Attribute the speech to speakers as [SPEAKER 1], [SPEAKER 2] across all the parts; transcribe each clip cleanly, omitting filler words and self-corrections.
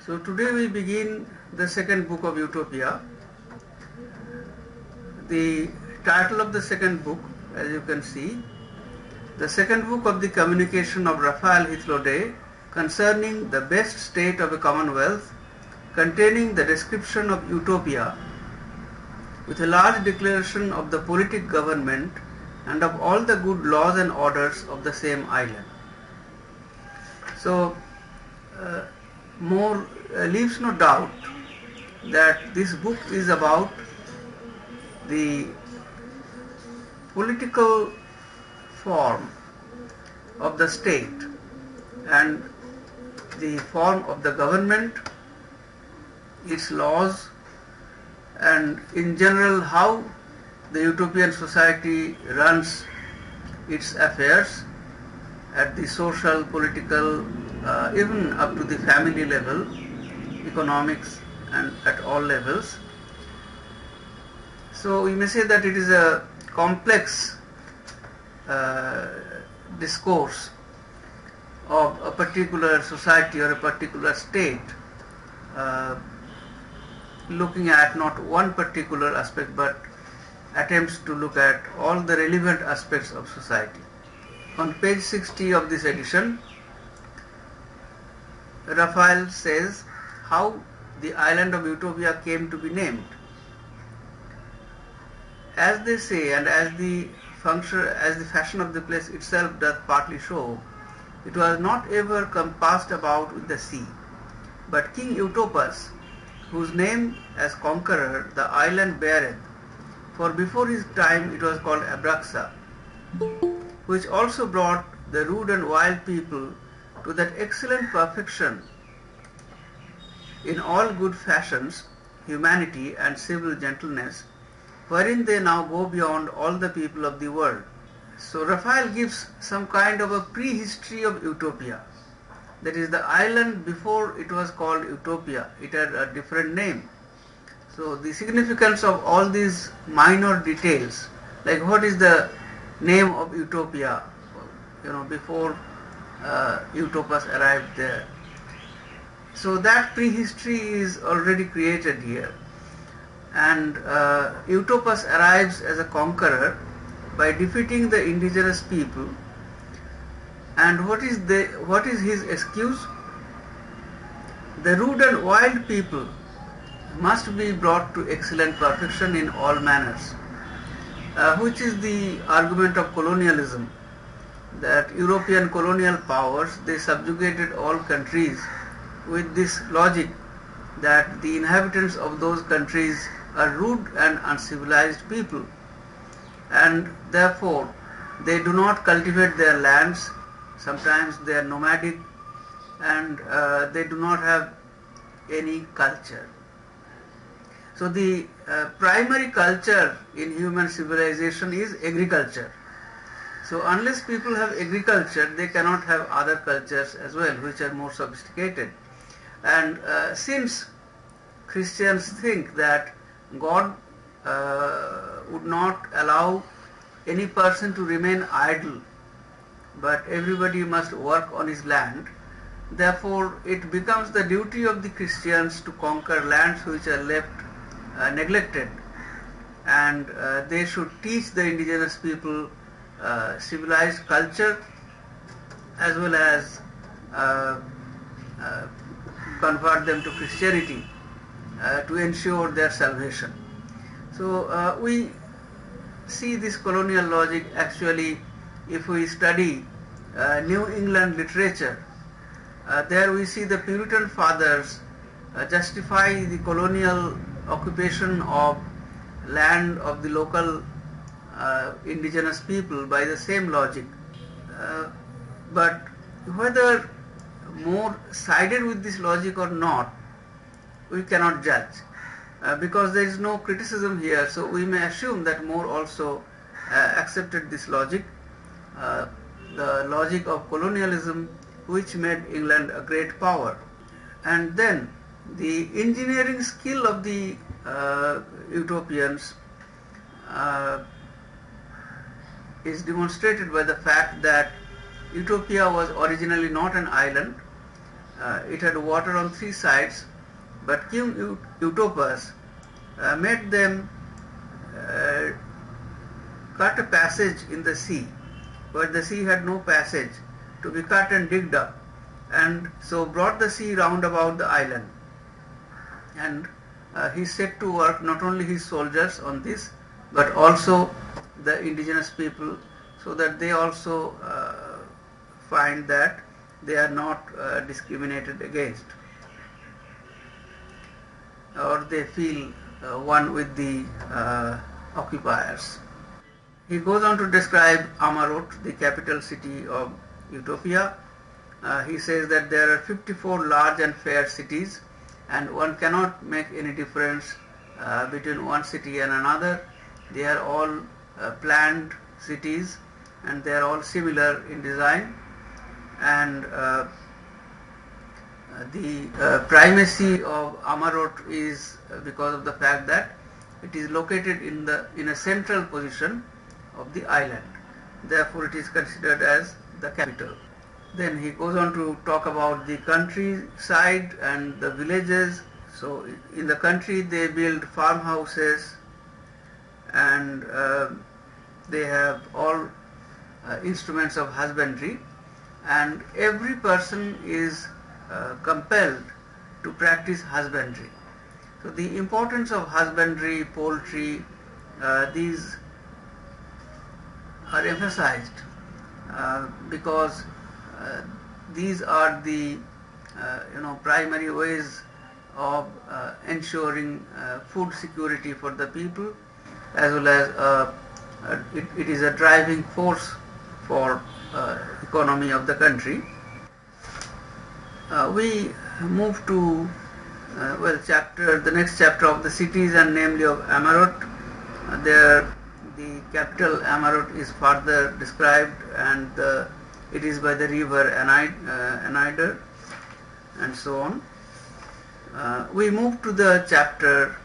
[SPEAKER 1] So today we begin the second book of Utopia. The title of the second book, as you can see, the second book of the communication of Raphael Hythloday concerning the best state of a commonwealth, containing the description of Utopia, with a large declaration of the politic government and of all the good laws and orders of the same island. So, more leaves no doubt that this book is about the political form of the state and the form of the government, its laws, and in general how the utopian society runs its affairs at the social, political, even up to the family level, economics, and at all levels. So we may say that it is a complex discourse of a particular society or a particular state, looking at not one particular aspect but attempts to look at all the relevant aspects of society. On page 60 of this edition, Raphael says how the island of Utopia came to be named. As they say, and as the fashion of the place itself doth partly show, it was not ever compassed about with the sea, but King Eutopus, whose name as conqueror the island beareth, for before his time it was called Abraxa, which also brought the rude and wild people to that excellent perfection in all good fashions, humanity, and civil gentleness, wherein they now go beyond all the people of the world. So Raphael gives some kind of a prehistory of Utopia. That is, the island before it was called Utopia, it had a different name. So the significance of all these minor details, like what is the name of Utopia, before Eutopus arrived there. So that prehistory is already created here. And Eutopus arrives as a conqueror by defeating the indigenous people. And what is his excuse? The rude and wild people must be brought to excellent perfection in all manners, which is the argument of colonialism, that European colonial powers, they subjugated all countries with this logic that the inhabitants of those countries are rude and uncivilized people, and therefore they do not cultivate their lands. Sometimes they are nomadic, and they do not have any culture. So the primary culture in human civilization is agriculture. So unless people have agriculture, they cannot have other cultures as well, which are more sophisticated. And since Christians think that God would not allow any person to remain idle, but everybody must work on his land, therefore it becomes the duty of the Christians to conquer lands which are left neglected, and they should teach the indigenous people civilized culture as well as convert them to Christianity to ensure their salvation. So we see this colonial logic actually if we study New England literature. There we see the Puritan fathers justify the colonial occupation of land of the local indigenous people by the same logic. But whether more sided with this logic or not, we cannot judge, because there is no criticism here, so we may assume that More also accepted this logic, the logic of colonialism, which made England a great power. And then the engineering skill of the Utopians is demonstrated by the fact that Utopia was originally not an island, it had water on three sides, but King Eutropus made them uh, cut a passage in the sea, where the sea had no passage, to be cut and digged up, and so brought the sea round about the island. And he set to work not only his soldiers on this, but also the indigenous people, so that they also find that they are not discriminated against, or they feel one with the occupiers. He goes on to describe Amarut, the capital city of Utopia. He says that there are 54 large and fair cities, and one cannot make any difference between one city and another. They are all planned cities, and they are all similar in design. And the primacy of Amarut is because of the fact that it is located in a central position of the island. Therefore, it is considered as the capital. Then he goes on to talk about the countryside and the villages. So in the country they build farmhouses, and they have all instruments of husbandry, and every person is compelled to practice husbandry. So the importance of husbandry, poultry, these are emphasized because these are the primary ways of ensuring food security for the people, as well as it is a driving force for economy of the country. We move to the next chapter of the cities, and namely of Amarut. There the capital Amarut is further described, and it is by the river Anider, and so on. We move to the chapter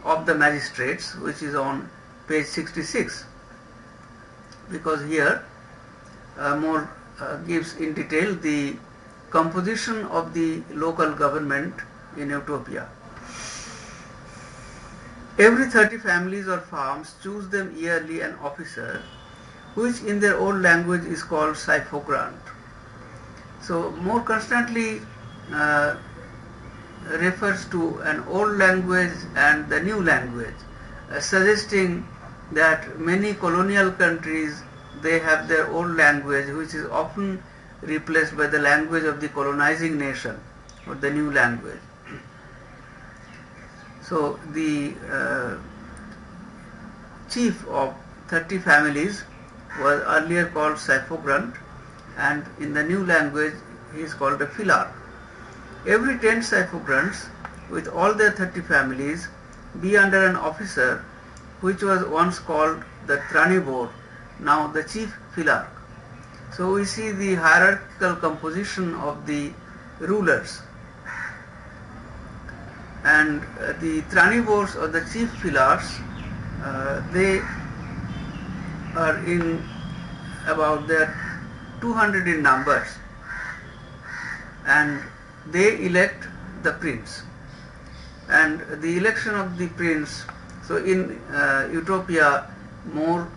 [SPEAKER 1] of the magistrates, which is on page 66, because here more gives in detail the composition of the local government in Utopia. Every 30 families or farms choose them yearly an officer, which in their old language is called Syphogrant. So more constantly refers to an old language and the new language, suggesting that many colonial countries, they have their old language, which is often replaced by the language of the colonizing nation, or the new language. So the chief of 30 families was earlier called Syphogrant, and in the new language he is called a Philarch. Every 10 Syphogrants with all their 30 families be under an officer which was once called the Tranibor, now the chief Philarch. So we see the hierarchical composition of the rulers, and the Tranibors or the chief Philarchs, they are in about their 200 in numbers, and they elect the prince. And the election of the prince, so in Utopia, more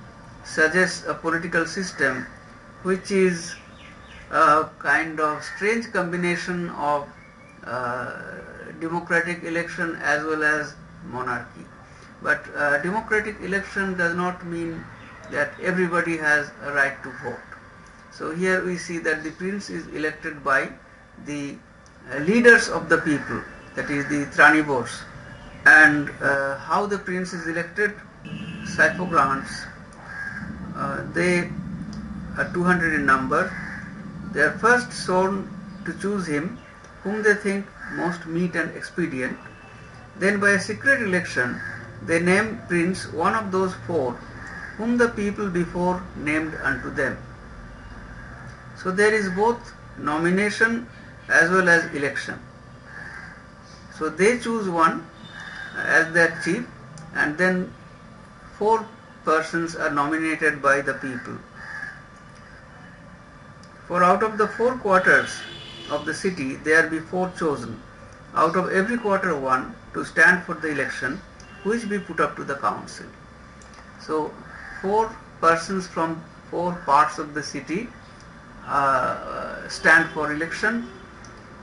[SPEAKER 1] suggests a political system which is a kind of strange combination of democratic election as well as monarchy. But democratic election does not mean that everybody has a right to vote. So here we see that the prince is elected by the leaders of the people, that is the Tranibors. And how the prince is elected? Syphogrants, they are 200 in number. They are first sworn to choose him whom they think most meet and expedient. Then by a secret election they name prince one of those four whom the people before named unto them. So there is both nomination as well as election. So they choose one as their chief, and then 4 persons are nominated by the people. For out of the 4 quarters, of the city, there be 4 chosen, out of every quarter one, to stand for the election, which be put up to the council. So 4 persons from 4 parts of the city stand for election,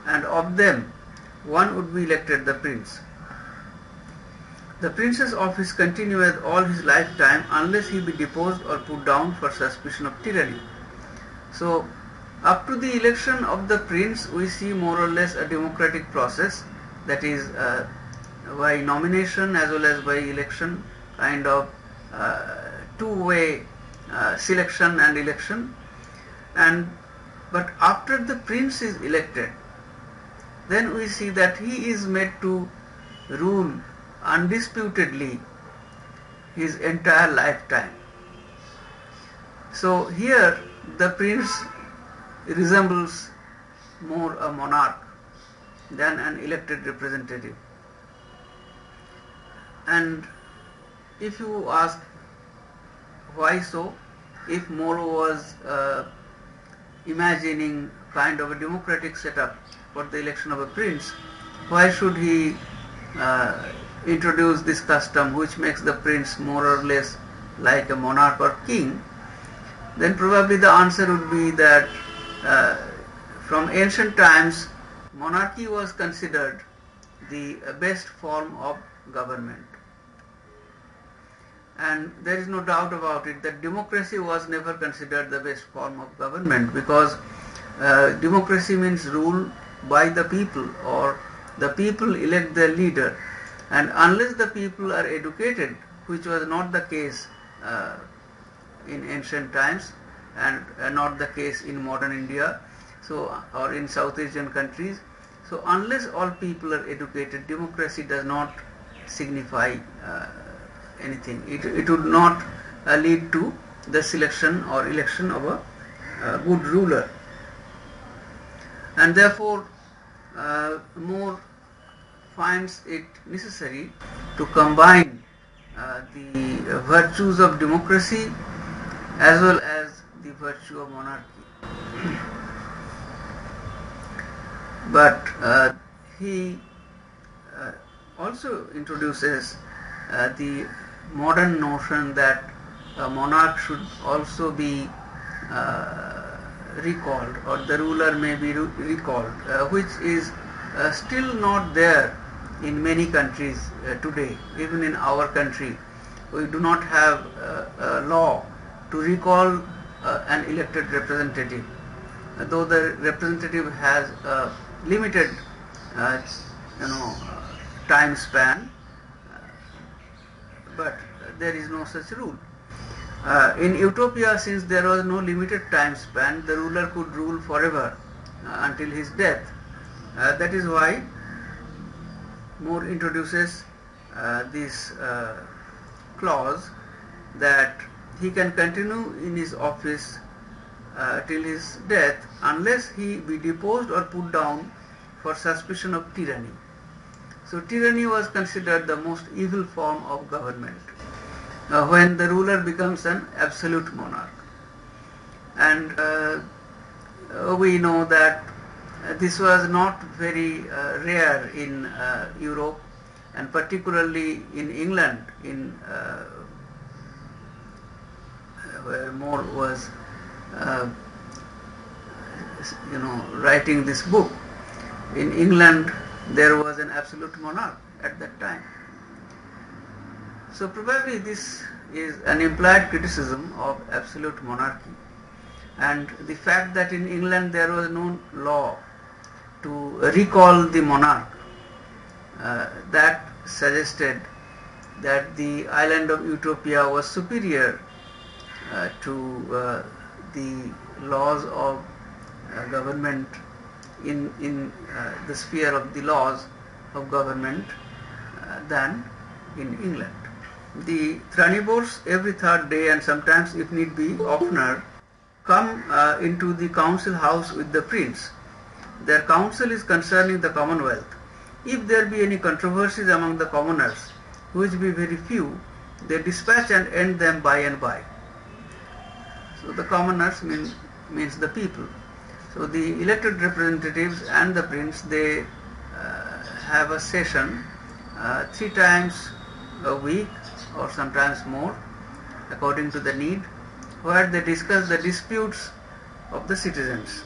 [SPEAKER 1] and of them one would be elected the prince. The prince's office continueth all his lifetime unless he be deposed or put down for suspicion of tyranny. So up to the election of the prince we see more or less a democratic process, that is by nomination as well as by election, kind of two-way selection and election. But after the prince is elected, then we see that he is made to rule undisputedly his entire lifetime. So here the prince resembles more a monarch than an elected representative. And if you ask why so, if Moro was imagining kind of a democratic setup for the election of a prince, why should he introduce this custom which makes the prince more or less like a monarch or king? Then probably the answer would be that from ancient times monarchy was considered the best form of government. And there is no doubt about it that democracy was never considered the best form of government, because democracy means rule by the people, or the people elect their leader, and unless the people are educated, which was not the case in ancient times and not the case in modern India, so or in South Asian countries, so unless all people are educated, democracy does not signify anything. It would not lead to the selection or election of a good ruler. And therefore More finds it necessary to combine the virtues of democracy as well as the virtue of monarchy. But he also introduces the modern notion that a monarch should also be recalled, or the ruler may be recalled, which is still not there in many countries today. Even in our country, we do not have a law to recall an elected representative, though the representative has a limited time span, but there is no such rule. In Utopia, since there was no limited time span, the ruler could rule forever until his death. That is why More introduces this clause that he can continue in his office till his death unless he be deposed or put down for suspicion of tyranny. So tyranny was considered the most evil form of government when the ruler becomes an absolute monarch. And we know that this was not very rare in Europe, and particularly in England, where More was writing this book. In England there was an absolute monarch at that time. So probably this is an implied criticism of absolute monarchy, and the fact that in England there was no law to recall the monarch, that suggested that the island of Utopia was superior to the laws of government in the sphere of the laws of government than in England. The Thranibors every third day, and sometimes if need be oftener, come into the council house with the prince. Their counsel is concerning the commonwealth. If there be any controversies among the commoners, which be very few, they dispatch and end them by and by. So the commoners means the people. So the elected representatives and the prince, they have a session 3 times a week or sometimes more according to the need, where they discuss the disputes of the citizens.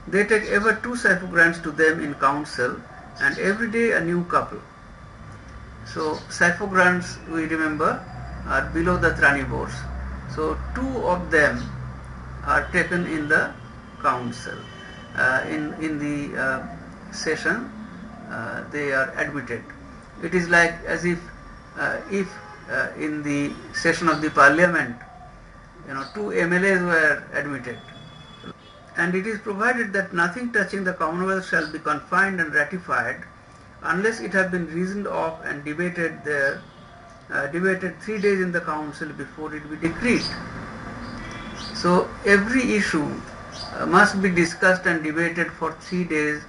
[SPEAKER 1] They take ever 2 suffragans to them in council, and every day a new couple. So suffragans, we remember, are below the Tranibors. So 2 of them are taken in the council. In the session, they are admitted. It is like as if in the session of the parliament, 2 MLAs were admitted. And it is provided that nothing touching the Commonwealth shall be confined and ratified unless it have been reasoned of and debated 3 days in the council before it be decreed. So every issue must be discussed and debated for 3 days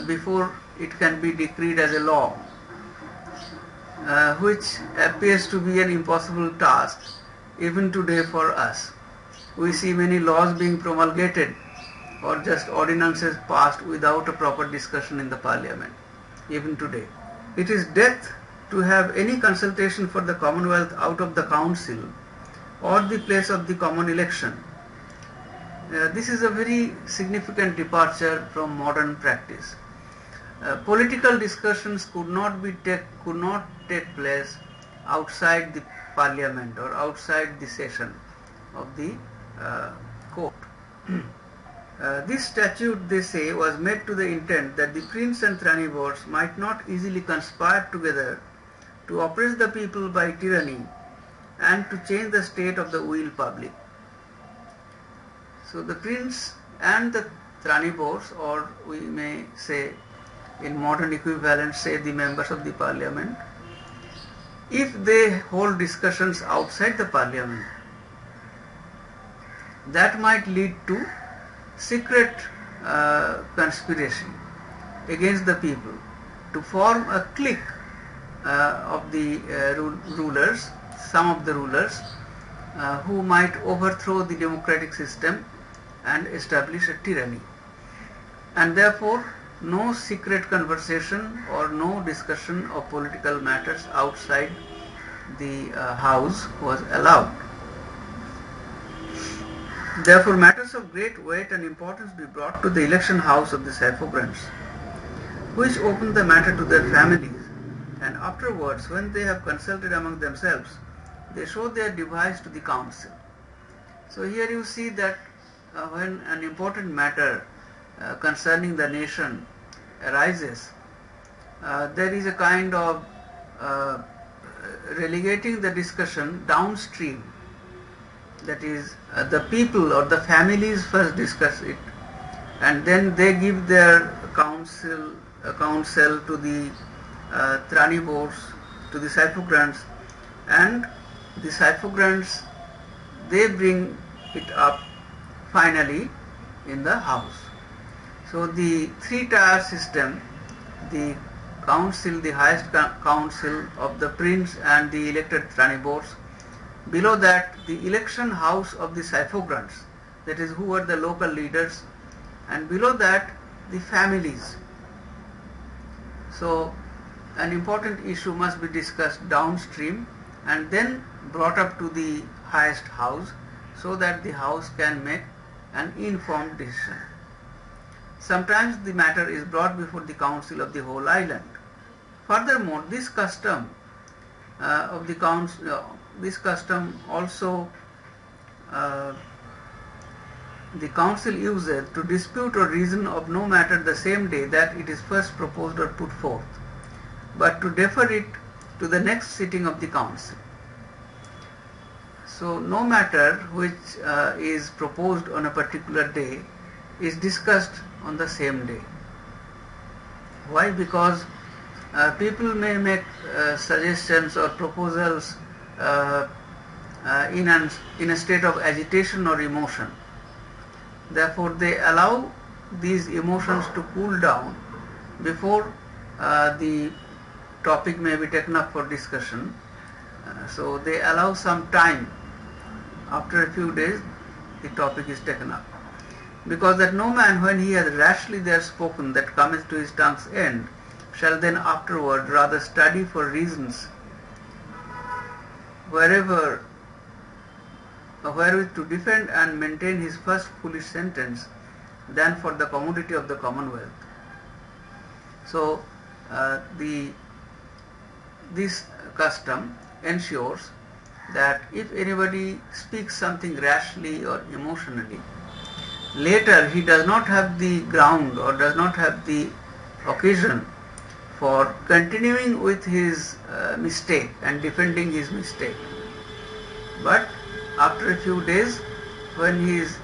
[SPEAKER 1] before it can be decreed as a law, which appears to be an impossible task even today for us. We see many laws being promulgated or just ordinances passed without a proper discussion in the parliament, even today. It is death to have any consultation for the Commonwealth out of the council or the place of the common election. This is a very significant departure from modern practice. Political discussions could not take place outside the parliament or outside the session of the court. This statute, they say, was made to the intent that the prince and Tranibors might not easily conspire together to oppress the people by tyranny and to change the state of the will public. So the prince and the Tranibors, or we may say in modern equivalent, say the members of the parliament, if they hold discussions outside the parliament, that might lead to secret conspiracy against the people to form a clique of the rulers, some of the rulers who might overthrow the democratic system and establish a tyranny. And therefore no secret conversation or no discussion of political matters outside the house was allowed. Therefore, matters of great weight and importance be brought to the election house of the suffragans, which open the matter to their families, and afterwards, when they have consulted among themselves, they show their device to the council. So here you see that when an important matter concerning the nation arises, there is a kind of relegating the discussion downstream. That is, the people or the families first discuss it, and then they give their counsel to the Tranibors, to the suffragans, and the suffragans, they bring it up finally in the house. So the 3-tier system, the council, the highest council of the prince and the elected Tranibors, below that the election house of the suffragans, that is, who are the local leaders, and below that the families. So an important issue must be discussed downstream and then brought up to the highest house, so that the house can make an informed decision. Sometimes the matter is brought before the council of the whole island. Furthermore, this custom of the council, this custom also the council uses to dispute or reason of no matter the same day that it is first proposed or put forth, but to defer it to the next sitting of the council. So no matter which is proposed on a particular day is discussed on the same day. Why? Because people may make suggestions or proposals in a state of agitation or emotion. Therefore, they allow these emotions to cool down before the topic may be taken up for discussion. So they allow some time. After a few days, the topic is taken up. Because that no man, when he has rashly there spoken that cometh to his tongue's end, shall then afterward rather study for reasons wherewith to defend and maintain his first foolish sentence than for the commodity of the commonwealth. So this custom ensures that if anybody speaks something rashly or emotionally, later he does not have the ground or does not have the occasion for continuing with his mistake and defending his mistake. But after a few days, when he is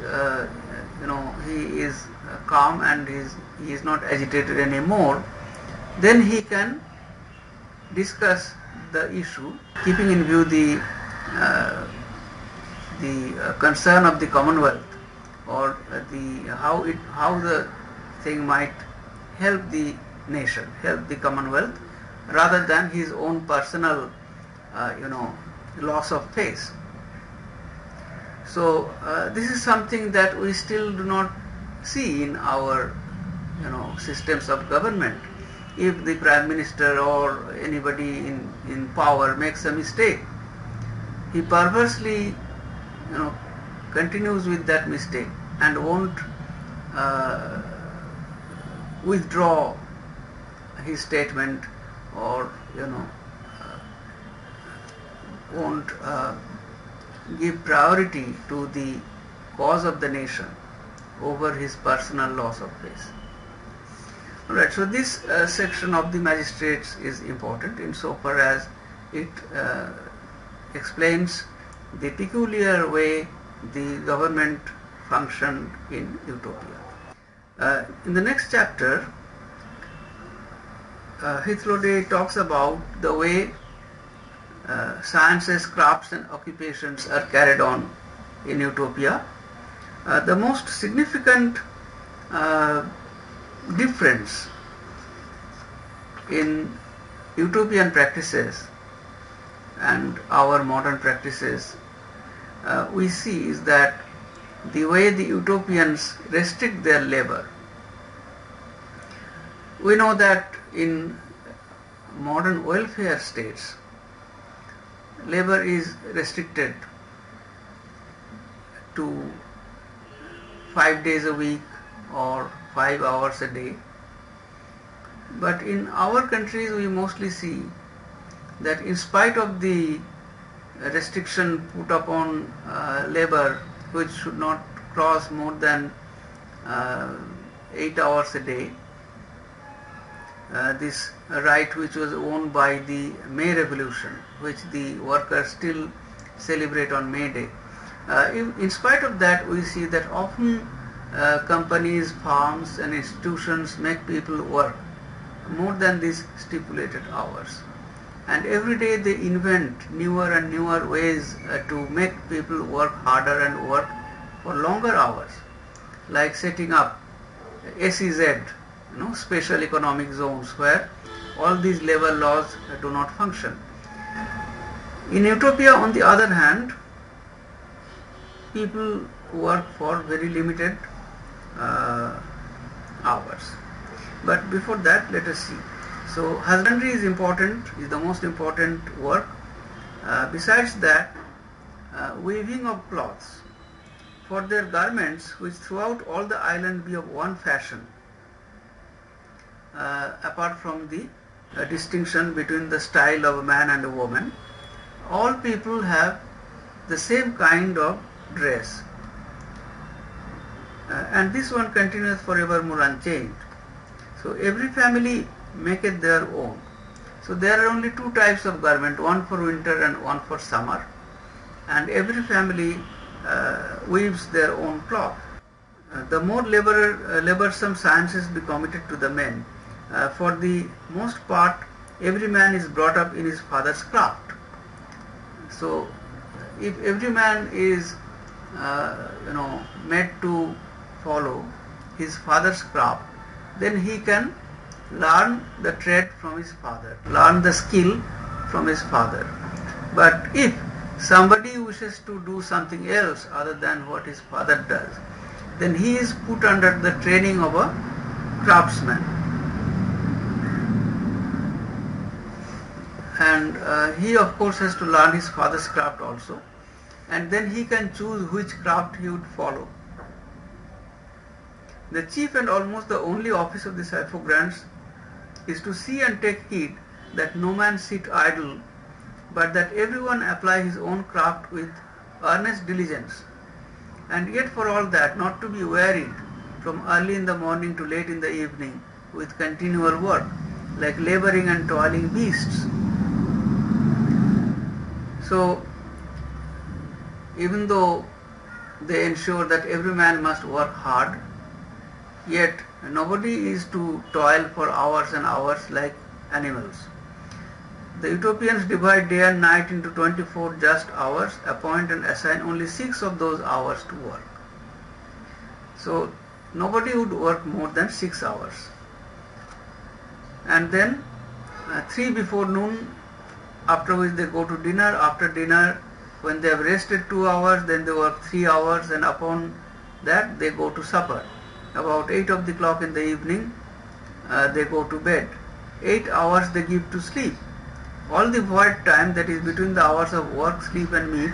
[SPEAKER 1] he is calm and he is not agitated anymore, then he can discuss the issue, keeping in view the concern of the Commonwealth, or how the thing might help the nation, help the Commonwealth, rather than his own personal loss of face. So this is something that we still do not see in our systems of government. If the Prime Minister or anybody in power makes a mistake, he purposely continues with that mistake and won't withdraw his statement, or won't give priority to the cause of the nation over his personal loss of face. Alright, so this section of the magistrates is important insofar as it explains the peculiar way the government functioned in Utopia. In the next chapter, Hythloday talks about the way sciences, crafts and occupations are carried on in Utopia. The most significant difference in utopian practices and our modern practices we see is that the way the utopians restrict their labor. We know that in modern welfare states, labor is restricted to 5 days a week or 5 hours a day. But in our countries we mostly see that in spite of the restriction put upon labor, which should not cross more than 8 hours a day, this right which was won by the May Revolution, which the workers still celebrate on May Day. In spite of that, we see that often companies, farms and institutions make people work more than these stipulated hours. And every day they invent newer and newer ways to make people work harder and work for longer hours, like setting up SEZ, special economic zones, where all these labor laws do not function. In Utopia, on the other hand, people work for very limited hours. But before that, let us see. So husbandry is important, is the most important work. Besides that, weaving of cloths for their garments, which throughout all the island be of one fashion, apart from the distinction between the style of a man and a woman, all people have the same kind of dress, and this one continues forevermore unchanged. So every family maketh their own. So there are only two types of garment, one for winter and one for summer, and every family weaves their own cloth. The more laborsome sciences be committed to the men. For the most part, every man is brought up in his father's craft. So if every man is made to follow his father's craft, then he can learn the trade from his father, learn the skill from his father. But if somebody wishes to do something else other than what his father does, then he is put under the training of a craftsman. And he of course has to learn his father's craft also, and then he can choose which craft he would follow. The chief and almost the only office of the Siphogrants is to see and take heed that no man sit idle, but that everyone apply his own craft with earnest diligence, and yet for all that not to be wearied from early in the morning to late in the evening with continual work, like laboring and toiling beasts. So, even though they ensure that every man must work hard, yet nobody is to toil for hours and hours like animals. The Utopians divide day and night into 24 just hours, appoint and assign only 6 of those hours to work. So nobody would work more than 6 hours. And then 3 before noon, after which they go to dinner. After dinner, when they have rested 2 hours, then they work 3 hours, and upon that they go to supper. About 8 of the clock in the evening, they go to bed. 8 hours they give to sleep. All the void time, that is between the hours of work, sleep and meat,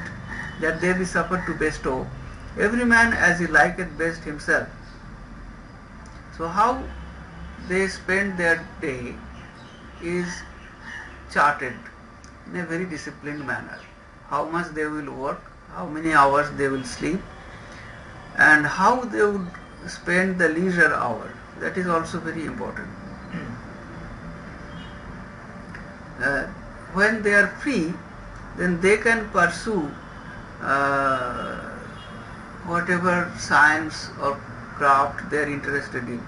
[SPEAKER 1] that they be suffered to bestow, every man as he liketh best himself. So how they spend their day is charted in a very disciplined manner. How much they will work, how many hours they will sleep, and how they would spend the leisure hour. That is also very important. When they are free, then they can pursue whatever science or craft they are interested in,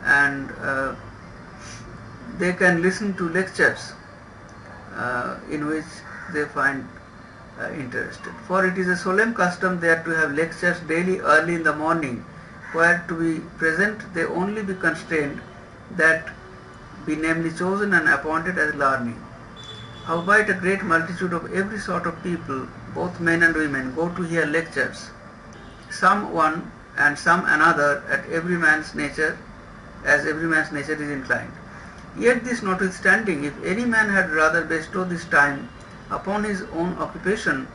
[SPEAKER 1] and they can listen to lectures in which they find interested. For it is a solemn custom there to have lectures daily early in the morning, where to be present they only be constrained that be namely chosen and appointed as learning. Howbeit a great multitude of every sort of people, both men and women, go to hear lectures, some one and some another, at every man's nature, as every man's nature is inclined. Yet this notwithstanding, if any man had rather bestow this time upon his own occupation,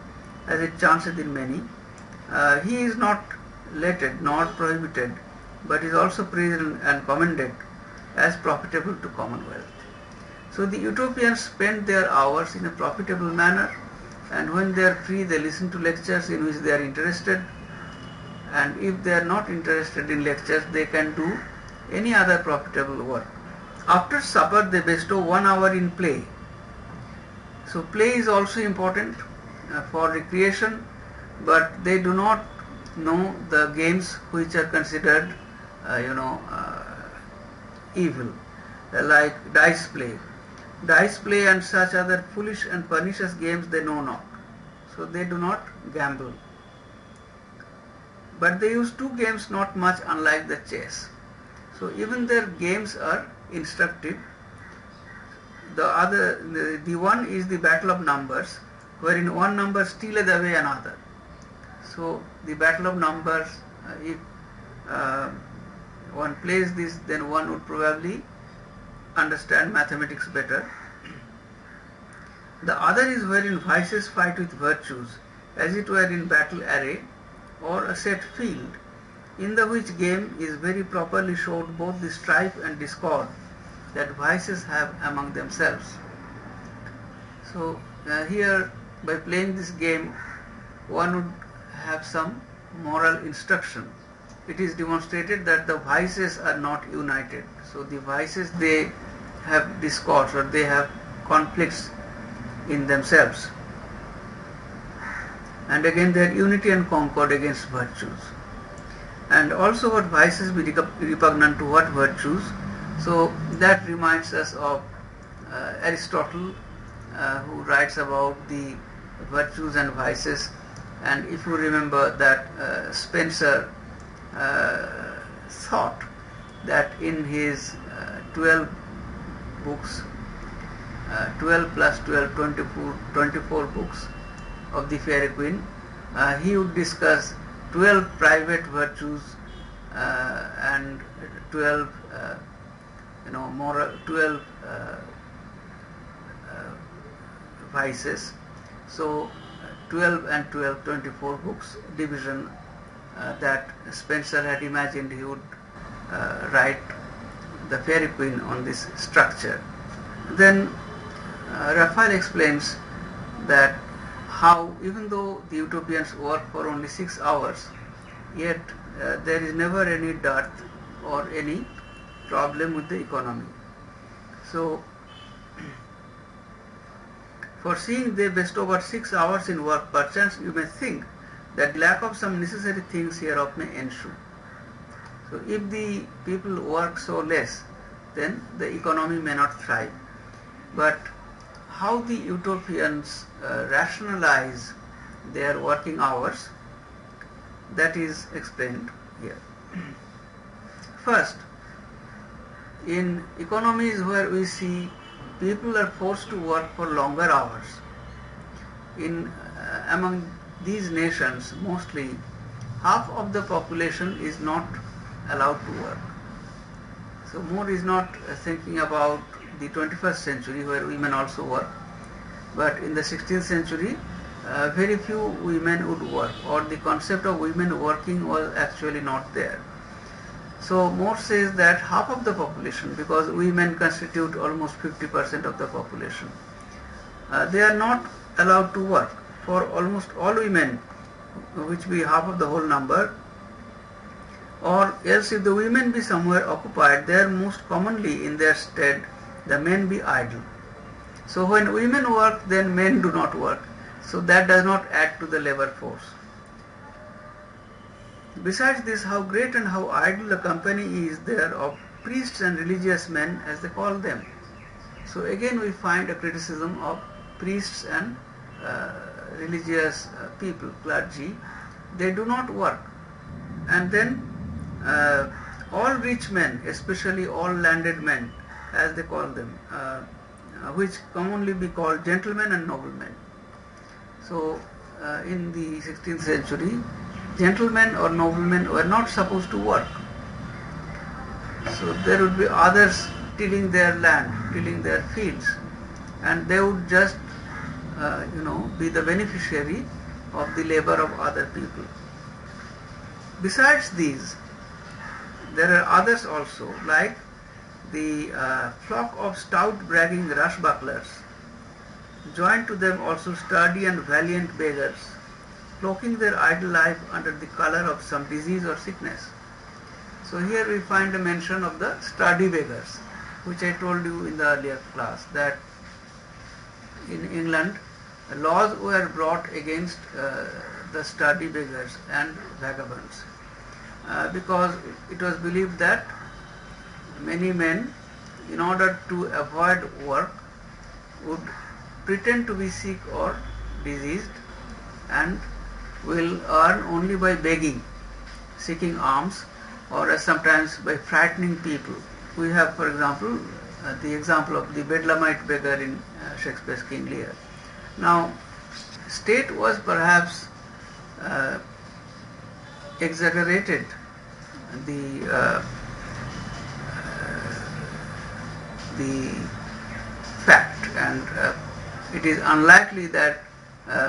[SPEAKER 1] as it chanceth in many, he is not letted nor prohibited, but is also praised and commended as profitable to commonwealth. So the Utopians spend their hours in a profitable manner, and when they are free they listen to lectures in which they are interested, and if they are not interested in lectures they can do any other profitable work. After supper they bestow 1 hour in play. So play is also important for recreation, but they do not know the games which are considered evil, like dice play. Dice play and such other foolish and pernicious games they know not, so they do not gamble. But they use 2 games not much unlike the chess. So even their games are instructive. The one is the battle of numbers, wherein one number stealeth away another. So the battle of numbers, if one plays this, then one would probably understand mathematics better. The other is wherein vices fight with virtues, as it were in battle array or a set field, in the which game is very properly showed both the strife and discord that vices have among themselves. So here, by playing this game, one would have some moral instruction. It is demonstrated that the vices are not united. So the vices, they have discords, or they have conflicts in themselves. And again their unity and concord against virtues. And also what vices be repugnant to what virtues. So that reminds us of Aristotle, who writes about the virtues and vices. And if you remember that Spencer thought that in his 12 books, 12 plus 12, 24 books, of the Fairy Queen, he would discuss 12 private virtues and 12 moral 12 vices. So 12 and 12, 24 books division that Spencer had imagined he would write the Fairy Queen on this structure. Then Raphael explains that how even though the utopians work for only 6 hours, yet there is never any dearth or any problem with the economy. So foreseeing they bestow about 6 hours in work, perchance you may think that lack of some necessary things hereof may ensue. So if the people work so less, then the economy may not thrive. But how the utopians rationalize their working hours, that is explained here. First, in economies where we see people are forced to work for longer hours, among these nations mostly half of the population is not allowed to work. So Moore is not thinking about the 21st century where women also work, but in the 16th century very few women would work, or the concept of women working was actually not there. So Moore says that half of the population, because women constitute almost 50% of the population, they are not allowed to work. For almost all women, which be half of the whole number, or else if the women be somewhere occupied, there most commonly in their stead the men be idle. So when women work, then men do not work. So that does not add to the labor force. Besides this, how great and how idle a company is there of priests and religious men, as they call them. So again we find a criticism of priests and religious people, clergy. They do not work. And then all rich men, especially all landed men, as they call them, which commonly be called gentlemen and noblemen. So in the 16th century, gentlemen or noblemen were not supposed to work. So there would be others tilling their land, tilling their fields, and they would just be the beneficiary of the labor of other people. Besides these, there are others also, like the flock of stout bragging rushbucklers, joined to them also sturdy and valiant beggars, cloaking their idle life under the color of some disease or sickness. So here we find a mention of the sturdy beggars, which I told you in the earlier class, that in England laws were brought against the sturdy beggars and vagabonds, because it was believed that many men, in order to avoid work, would pretend to be sick or diseased and will earn only by begging, seeking alms, or sometimes by frightening people. We have, for example, the example of the Bedlamite beggar in Shakespeare's King Lear. Now, state was perhaps exaggerated the fact, and it is unlikely that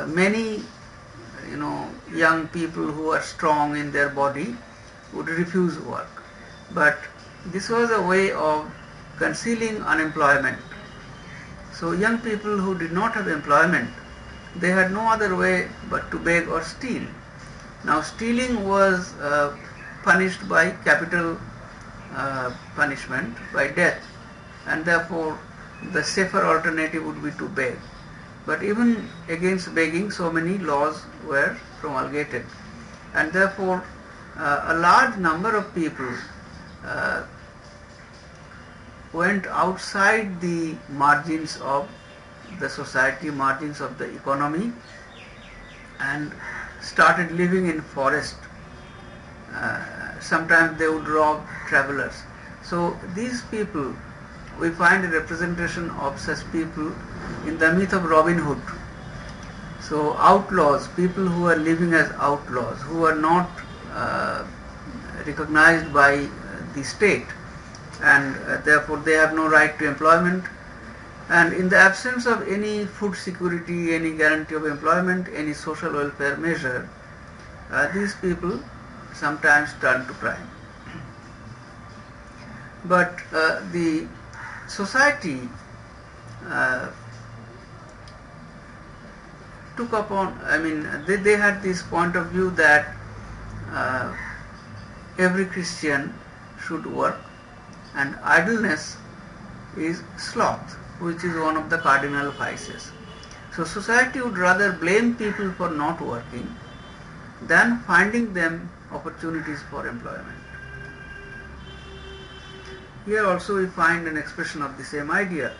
[SPEAKER 1] many young people who are strong in their body would refuse work. But this was a way of concealing unemployment. So young people who did not have employment, they had no other way but to beg or steal. Now stealing was punished by capital punishment, by death, and therefore the safer alternative would be to beg. But even against begging, so many laws were promulgated, and therefore a large number of people went outside the margins of the society, margins of the economy, and started living in forest. Sometimes they would rob travelers. So these people, we find a representation of such people in the myth of Robin Hood. So outlaws, people who are living as outlaws, who are not uh, recognized by the state, and therefore they have no right to employment, and in the absence of any food security, any guarantee of employment, any social welfare measure, these people sometimes turn to crime. But the society uh, took upon, they had this point of view that uh, every Christian should work, and idleness is sloth, which is one of the cardinal vices. So society would rather blame people for not working than finding them opportunities for employment. Here also we find an expression of the same idea,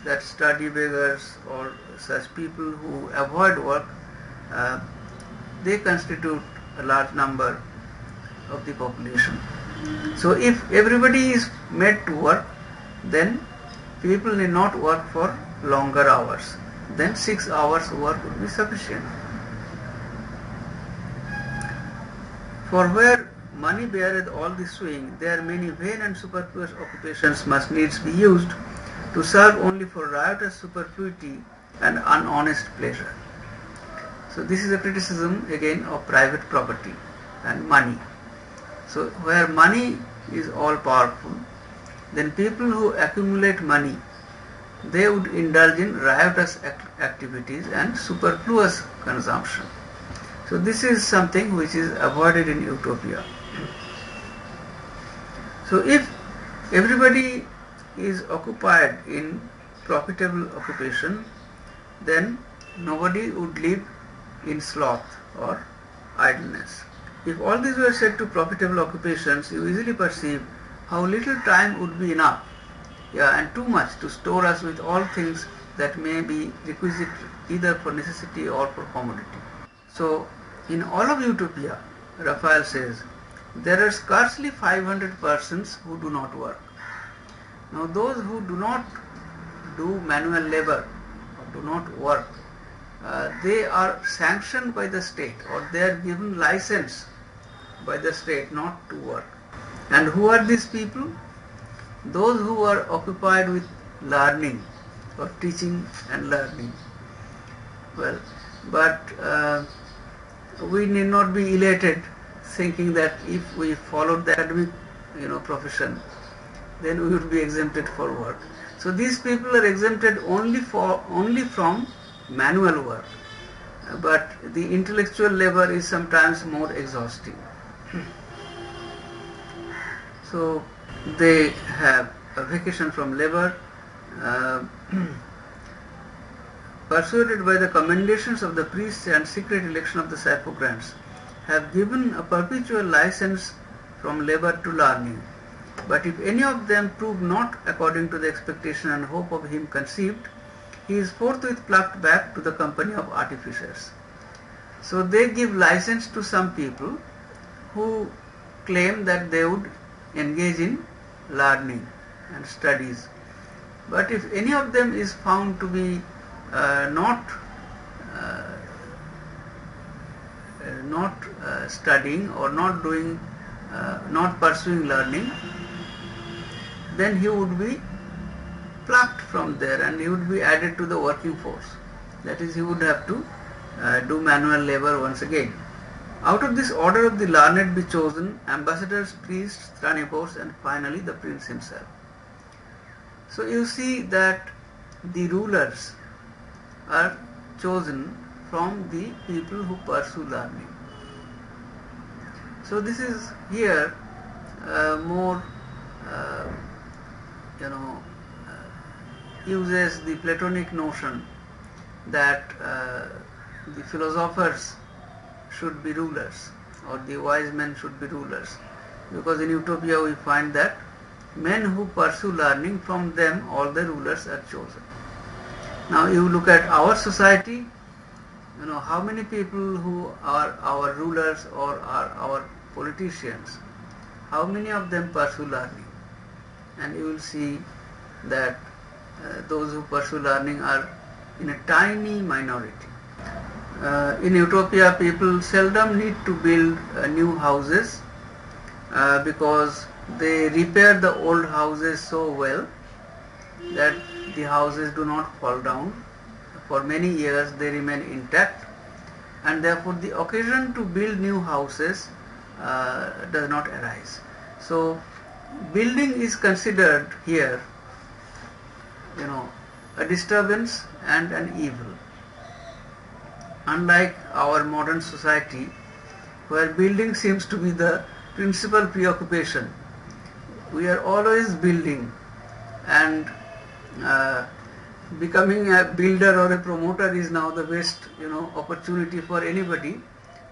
[SPEAKER 1] that study beggars or such people who avoid work, they constitute a large number of the population. So if everybody is made to work, then people need not work for longer hours. Then 6 hours work would be sufficient. For where money beareth all the swing, there many vain and superfluous occupations must needs be used to serve only for riotous superfluity and unhonest pleasure. So this is a criticism again of private property and money. So where money is all powerful, then people who accumulate money, they would indulge in riotous activities and superfluous consumption. So this is something which is avoided in utopia. So if everybody is occupied in profitable occupation, then nobody would live in sloth or idleness. If all these were said to profitable occupations, you easily perceive how little time would be enough, and too much to store us with all things that may be requisite either for necessity or for commodity. So in all of utopia, Raphael says, there are scarcely 500 persons who do not work. Now those who do not do manual labor or do not work, they are sanctioned by the state, or they are given license by the state not to work. And who are these people? Those who are occupied with learning, or teaching and learning. Well, but we need not be elated thinking that if we followed the academic profession, then we would be exempted for work. So these people are exempted only from manual work, but the intellectual labor is sometimes more exhausting. So they have a vacation from labor, persuaded by the commendations of the priests and secret election of the Syphogrants, have given a perpetual license from labor to learning. But if any of them prove not according to the expectation and hope of him conceived, he is forthwith plucked back to the company of artificers. So they give license to some people who claim that they would engage in learning and studies. But if any of them is found to be not studying or not doing, not pursuing learning, then he would be plucked from there and he would be added to the working force. That is, he would have to do manual labor once again. Out of this order of the learned be chosen ambassadors, priests, tranipos, and finally the prince himself. So you see that the rulers are chosen from the people who pursue learning. So this is here more uses the Platonic notion that the philosophers should be rulers, or the wise men should be rulers, because in utopia we find that men who pursue learning, from them all the rulers are chosen. Now you look at our society, how many people who are our rulers or are our politicians, how many of them pursue learning? And you will see that those who pursue learning are in a tiny minority. In utopia, people seldom need to build new houses because they repair the old houses so well that the houses do not fall down. For many years they remain intact, and therefore the occasion to build new houses does not arise. So building is considered here, a disturbance and an evil. Unlike our modern society, where building seems to be the principal preoccupation, we are always building, and becoming a builder or a promoter is now the best opportunity for anybody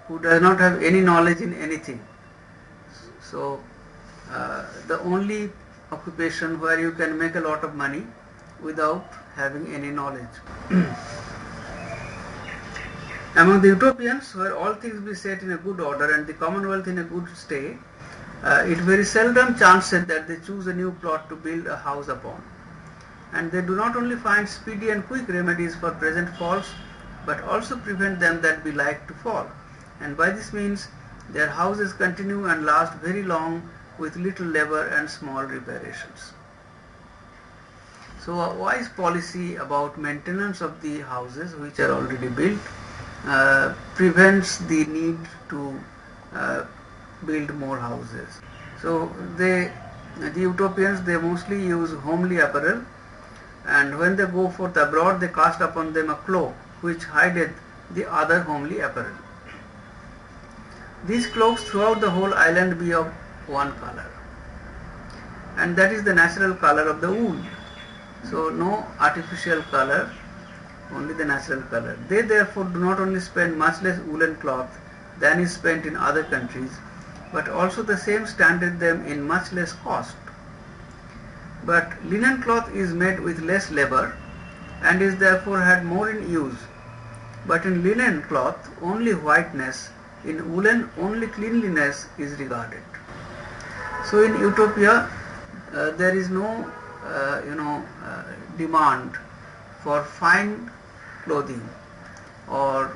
[SPEAKER 1] who does not have any knowledge in anything. So the only occupation where you can make a lot of money without having any knowledge. Among the utopians, where all things be set in a good order and the commonwealth in a good state, it very seldom chances that they choose a new plot to build a house upon. And they do not only find speedy and quick remedies for present faults, but also prevent them that be like to fall. And by this means, their houses continue and last very long with little labor and small reparations. So a wise policy about maintenance of the houses which are already built prevents the need to build more houses. So the utopians, they mostly use homely apparel, and when they go forth abroad, they cast upon them a cloak which hideth the other homely apparel. These cloaks throughout the whole island be of one color, and that is the natural color of the wool. So no artificial color, only the natural color. They therefore do not only spend much less woolen cloth than is spent in other countries, but also the same standeth them in much less cost. But linen cloth is made with less labor and is therefore had more in use. But in linen cloth only whiteness, in woolen only cleanliness is regarded. So in utopia there is no demand for fine clothing or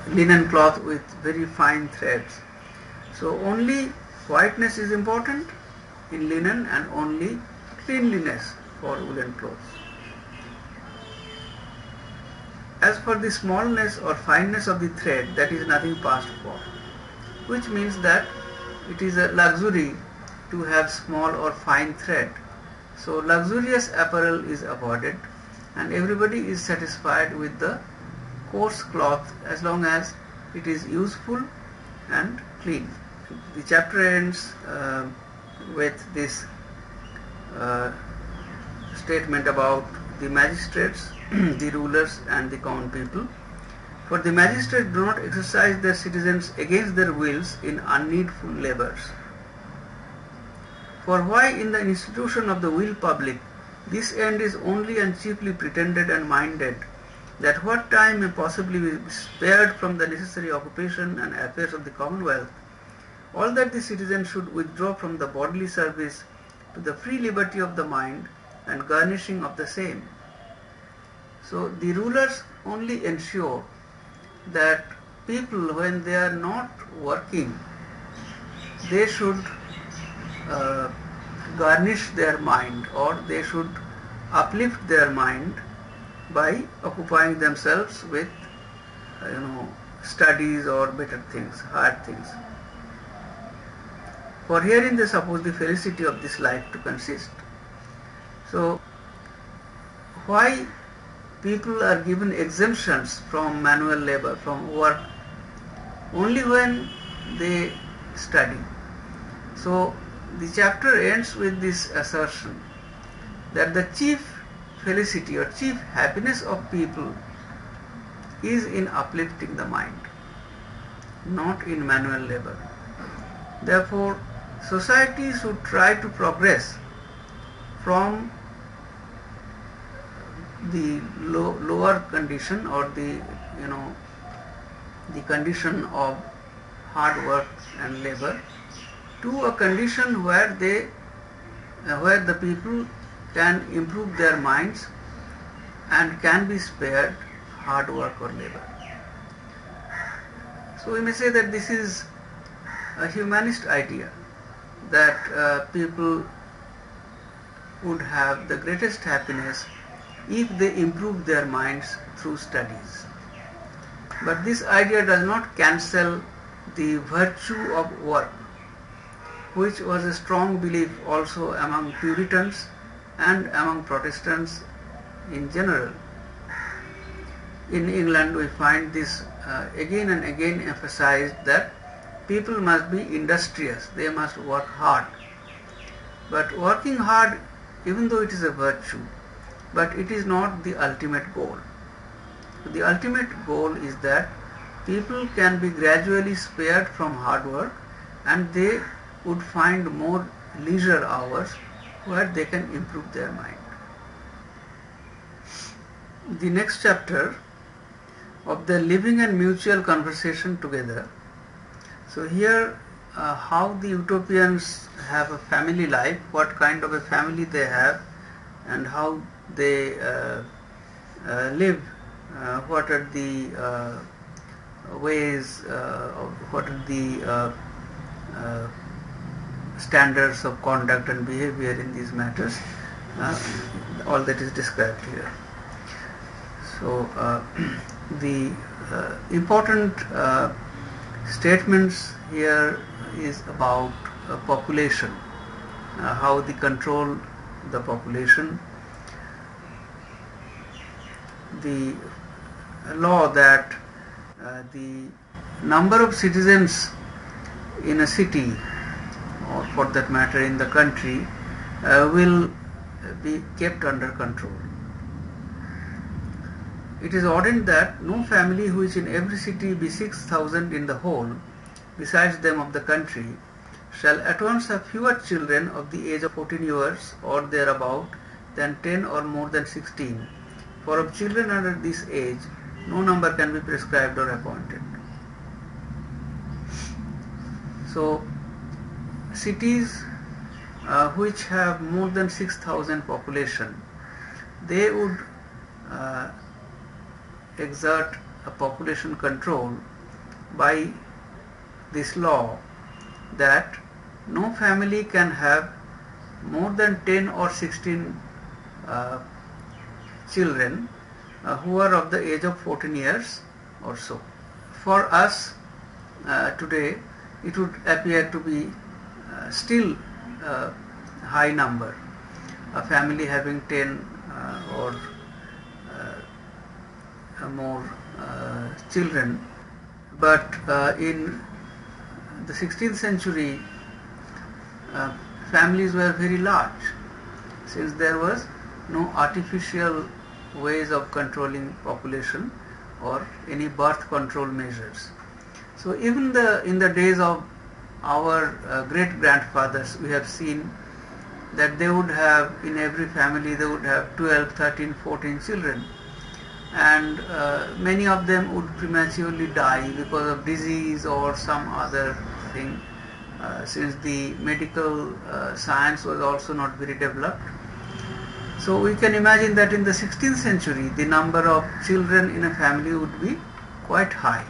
[SPEAKER 1] linen cloth with very fine threads. So only whiteness is important in linen and only cleanliness for woolen clothes. As for the smallness or fineness of the thread, that is nothing passed for, which means that it is a luxury to have small or fine thread. So luxurious apparel is avoided and everybody is satisfied with the coarse cloth as long as it is useful and clean. The chapter ends with this statement about the magistrates, the rulers and the common people. For the magistrates do not exercise their citizens against their wills in unneedful labors. For why in the institution of the will public this end is only and chiefly pretended and minded, that what time may possibly be spared from the necessary occupation and affairs of the commonwealth, all that the citizen should withdraw from the bodily service to the free liberty of the mind and garnishing of the same. So the rulers only ensure that people, when they are not working, they should garnish their mind, or they should uplift their mind by occupying themselves with studies or better things, hard things. For herein they suppose the felicity of this life to consist. So why people are given exemptions from manual labor, from work, only when they study. So the chapter ends with this assertion that the chief felicity or chief happiness of people is in uplifting the mind, not in manual labor. Therefore, society should try to progress from the lower condition, or the condition of hard work and labor, to a condition where the people can improve their minds and can be spared hard work or labor. So we may say that this is a humanist idea, that people would have the greatest happiness if they improve their minds through studies. But this idea does not cancel the virtue of work, which was a strong belief also among Puritans and among Protestants in general. In England we find this again and again emphasized, that people must be industrious, they must work hard. But working hard, even though it is a virtue, but it is not the ultimate goal. The ultimate goal is that people can be gradually spared from hard work and they would find more leisure hours where they can improve their mind. The next chapter of the living and mutual conversation together. So here how the utopians have a family life, what kind of a family they have, and how they live, what are the ways, what are the standards of conduct and behavior in these matters, all that is described here. So the important statements here is about population, how they control the population, the law that the number of citizens in a city, or for that matter in the country, will be kept under control. It is ordained that no family which in every city be 6,000 in the whole, besides them of the country, shall at once have fewer children of the age of 14 years or thereabout than 10 or more than 16. For of children under this age, no number can be prescribed or appointed. So, cities which have more than 6,000 population, they would exert a population control by this law that no family can have more than 10 or 16 children who are of the age of 14 years or so. For us today, it would appear to be still a high number, a family having 10 or more children, but in the 16th century families were very large, since there was no artificial ways of controlling population or any birth control measures. So even in the days of our great grandfathers, we have seen that they would have, in every family they would have 12, 13, 14 children, and many of them would prematurely die because of disease or some other thing, since the medical science was also not very developed. So we can imagine that in the 16th century the number of children in a family would be quite high.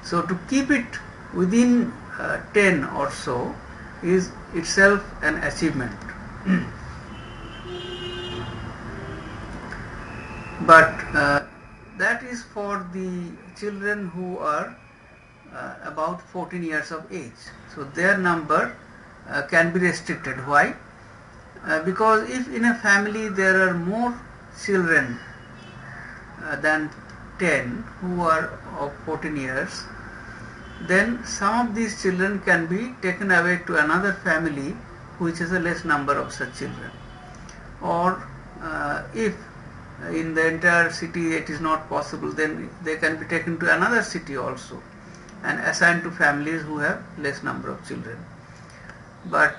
[SPEAKER 1] So to keep it within 10 or so is itself an achievement. But that is for the children who are about 14 years of age. So their number can be restricted. Why? Because if in a family there are more children than 10 who are of 14 years, then some of these children can be taken away to another family which has a less number of such children. Or if in the entire city it is not possible, then they can be taken to another city also and assigned to families who have less number of children. But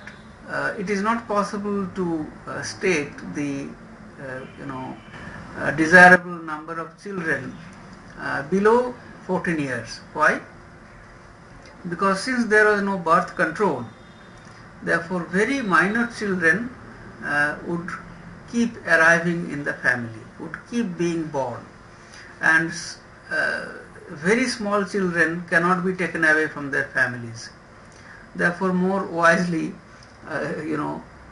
[SPEAKER 1] it is not possible to state the desirable number of children below 14 years. Why? Because since there was no birth control, therefore very minor children would keep arriving in the family, would keep being born, and very small children cannot be taken away from their families. Therefore, more wisely,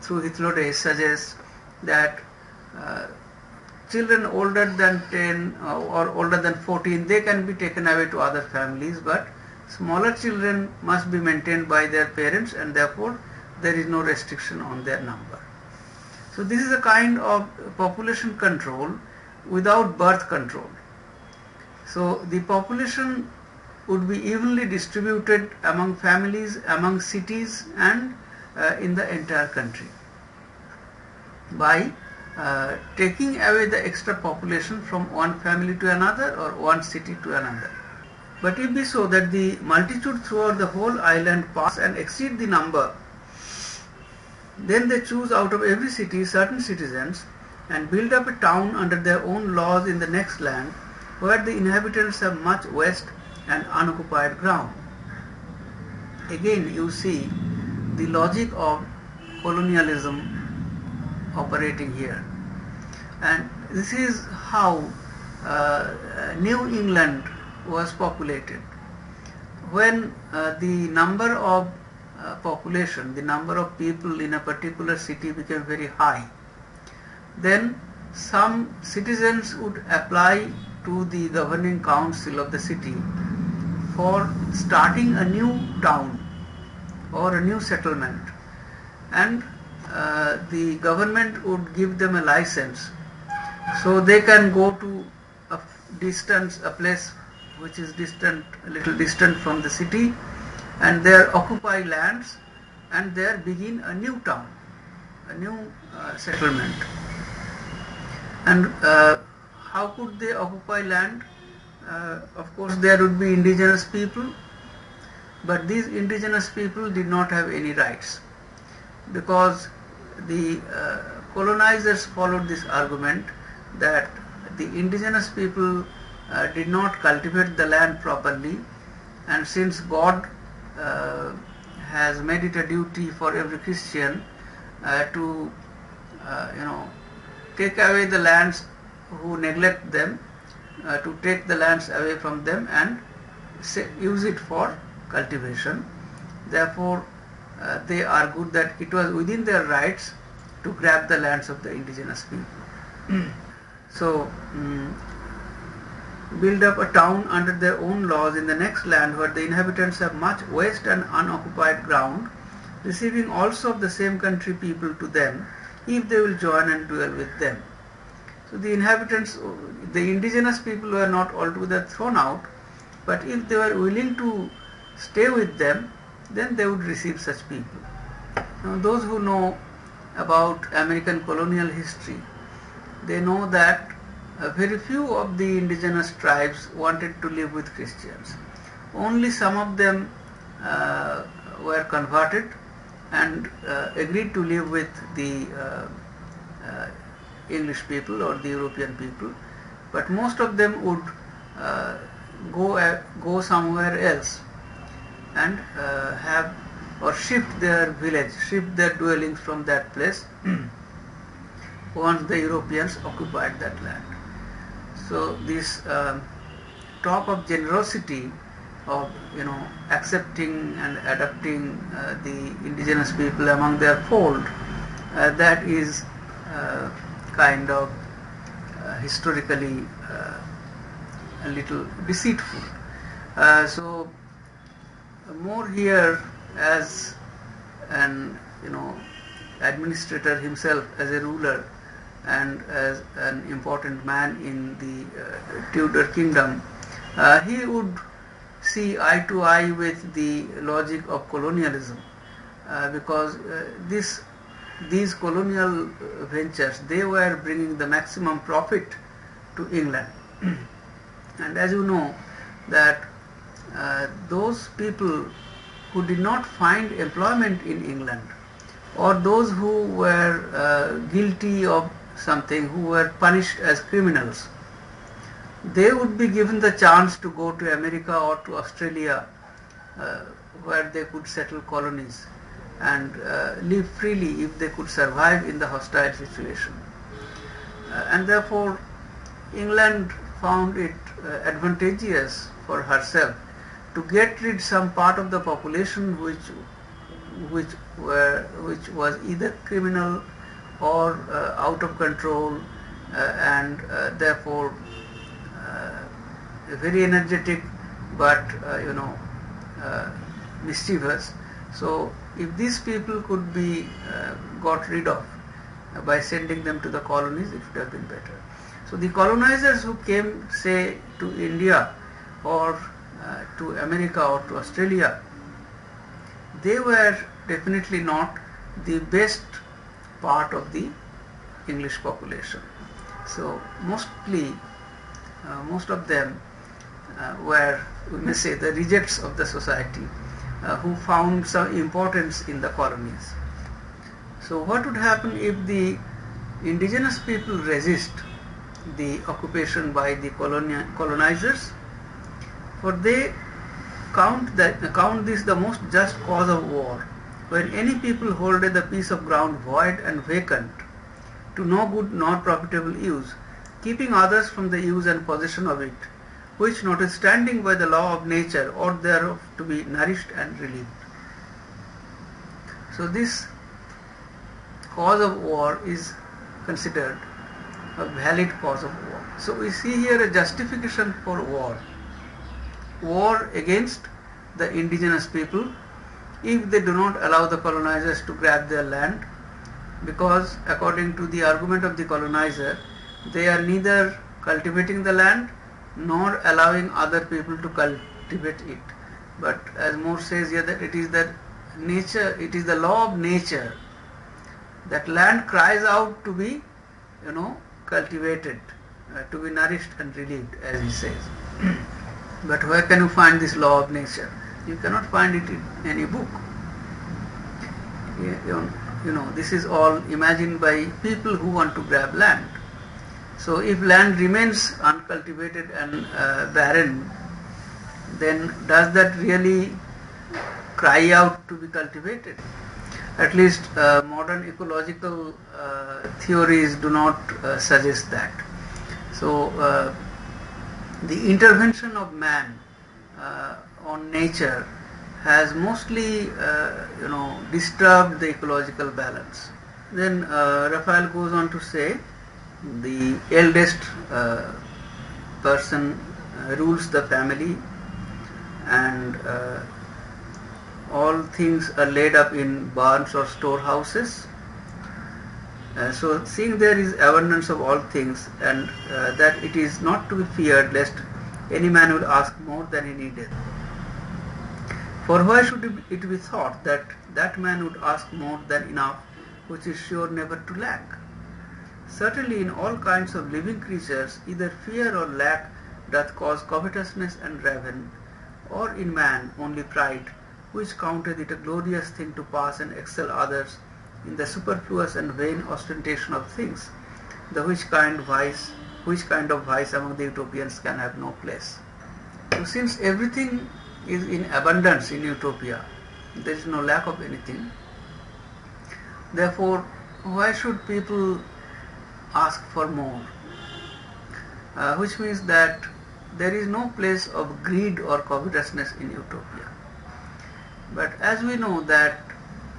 [SPEAKER 1] through Hythloday suggests that children older than 10 or older than 14, they can be taken away to other families, but smaller children must be maintained by their parents, and therefore there is no restriction on their number. So this is a kind of population control without birth control. So the population would be evenly distributed among families, among cities, and in the entire country by taking away the extra population from one family to another or one city to another. But if be so that the multitude throughout the whole island pass and exceed the number, then they choose out of every city certain citizens and build up a town under their own laws in the next land, where the inhabitants have much waste and unoccupied ground. Again you see the logic of colonialism operating here. And this is how New England was populated. When the number of population, the number of people in a particular city became very high, then some citizens would apply to the governing council of the city for starting a new town or a new settlement, and the government would give them a license so they can go to a place which is distant, a little distant from the city, and there occupy lands and there begin a new town, a new settlement. And how could they occupy land? Of course there would be indigenous people, but these indigenous people did not have any rights, because the colonizers followed this argument that the indigenous people did not cultivate the land properly, and since God has made it a duty for every Christian to take away the lands who neglect them, to take the lands away from them and use it for cultivation. Therefore they argued that it was within their rights to grab the lands of the indigenous people. So build up a town under their own laws in the next land, where the inhabitants have much waste and unoccupied ground, receiving also of the same country people to them, if they will join and dwell with them. So the inhabitants, the indigenous people were not altogether thrown out, but if they were willing to stay with them, then they would receive such people. Now those who know about American colonial history, they know that very few of the indigenous tribes wanted to live with Christians. Only some of them were converted and agreed to live with the English people or the European people, but most of them would go somewhere else and have or shift their village, shift their dwellings from that place once the Europeans occupied that land. So this talk of generosity of accepting and adopting the indigenous people among their fold, that is kind of historically a little deceitful. So more here as an administrator himself, as a ruler and as an important man in the Tudor kingdom, he would see eye to eye with the logic of colonialism, because these colonial ventures, they were bringing the maximum profit to England. And as you know that those people who did not find employment in England, or those who were guilty of something, who were punished as criminals, they would be given the chance to go to America or to Australia, where they could settle colonies and live freely if they could survive in the hostile situation. and therefore England found it advantageous for herself to get rid some part of the population which was either criminal or out of control, and therefore very energetic, but mischievous. So if these people could be got rid of by sending them to the colonies, it would have been better. So the colonizers who came, say, to India or to America or to Australia, they were definitely not the best part of the English population. So mostly, most of them were, we may say, the rejects of the society who found some importance in the colonies. So what would happen if the indigenous people resist the occupation by the colonizers? For they count this the most just cause of war, when any people holdeth a piece of ground void and vacant, to no good nor profitable use, keeping others from the use and possession of it, which notwithstanding by the law of nature ought thereof to be nourished and relieved. So this cause of war is considered a valid cause of war. So we see here a justification for war against the indigenous people if they do not allow the colonizers to grab their land, because according to the argument of the colonizer, they are neither cultivating the land nor allowing other people to cultivate it. But as More says here, that it is the nature, it is the law of nature that land cries out to be, cultivated, to be nourished and relieved, as he says. But where can you find this law of nature? You cannot find it in any book. This is all imagined by people who want to grab land. So if land remains uncultivated and barren, then does that really cry out to be cultivated? At least modern ecological theories do not suggest that. So the intervention of man on nature has mostly disturbed the ecological balance. Then Raphael goes on to say, the eldest person rules the family, and all things are laid up in barns or storehouses. So seeing there is abundance of all things, and that it is not to be feared lest any man will ask more than he needeth. For why should it be thought that that man would ask more than enough, which is sure never to lack? Certainly in all kinds of living creatures, either fear or lack doth cause covetousness and raven, or in man only pride, which counteth it a glorious thing to pass and excel others in the superfluous and vain ostentation of things, the which kind of vice among the utopians can have no place. So since everything is in abundance in utopia, there is no lack of anything, therefore why should people ask for more? Which means that there is no place of greed or covetousness in utopia. But as we know that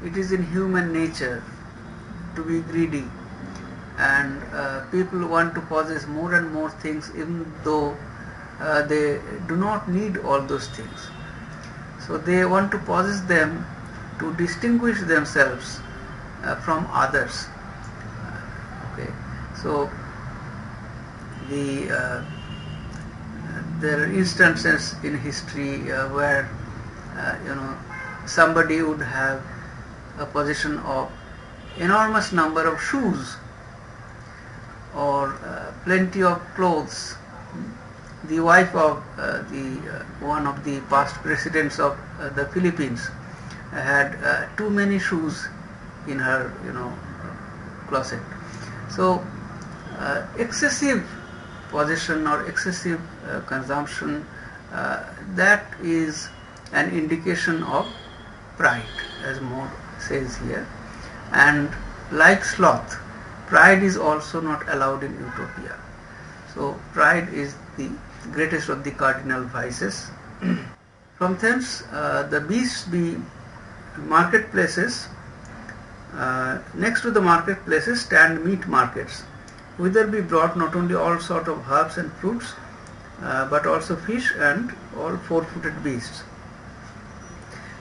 [SPEAKER 1] it is in human nature to be greedy, and people want to possess more and more things even though they do not need all those things. So they want to possess them to distinguish themselves from others. Okay. So there are instances in history where somebody would have a possession of enormous number of shoes or plenty of clothes. The wife of one of the past presidents of the Philippines had too many shoes in her closet. So excessive possession or excessive consumption, that is an indication of pride, as More says here. And like sloth, pride is also not allowed in utopia. So pride is the greatest of the cardinal vices. From thence the beasts be marketplaces. Next to the marketplaces stand meat markets, whither be brought not only all sort of herbs and fruits, but also fish and all four-footed beasts.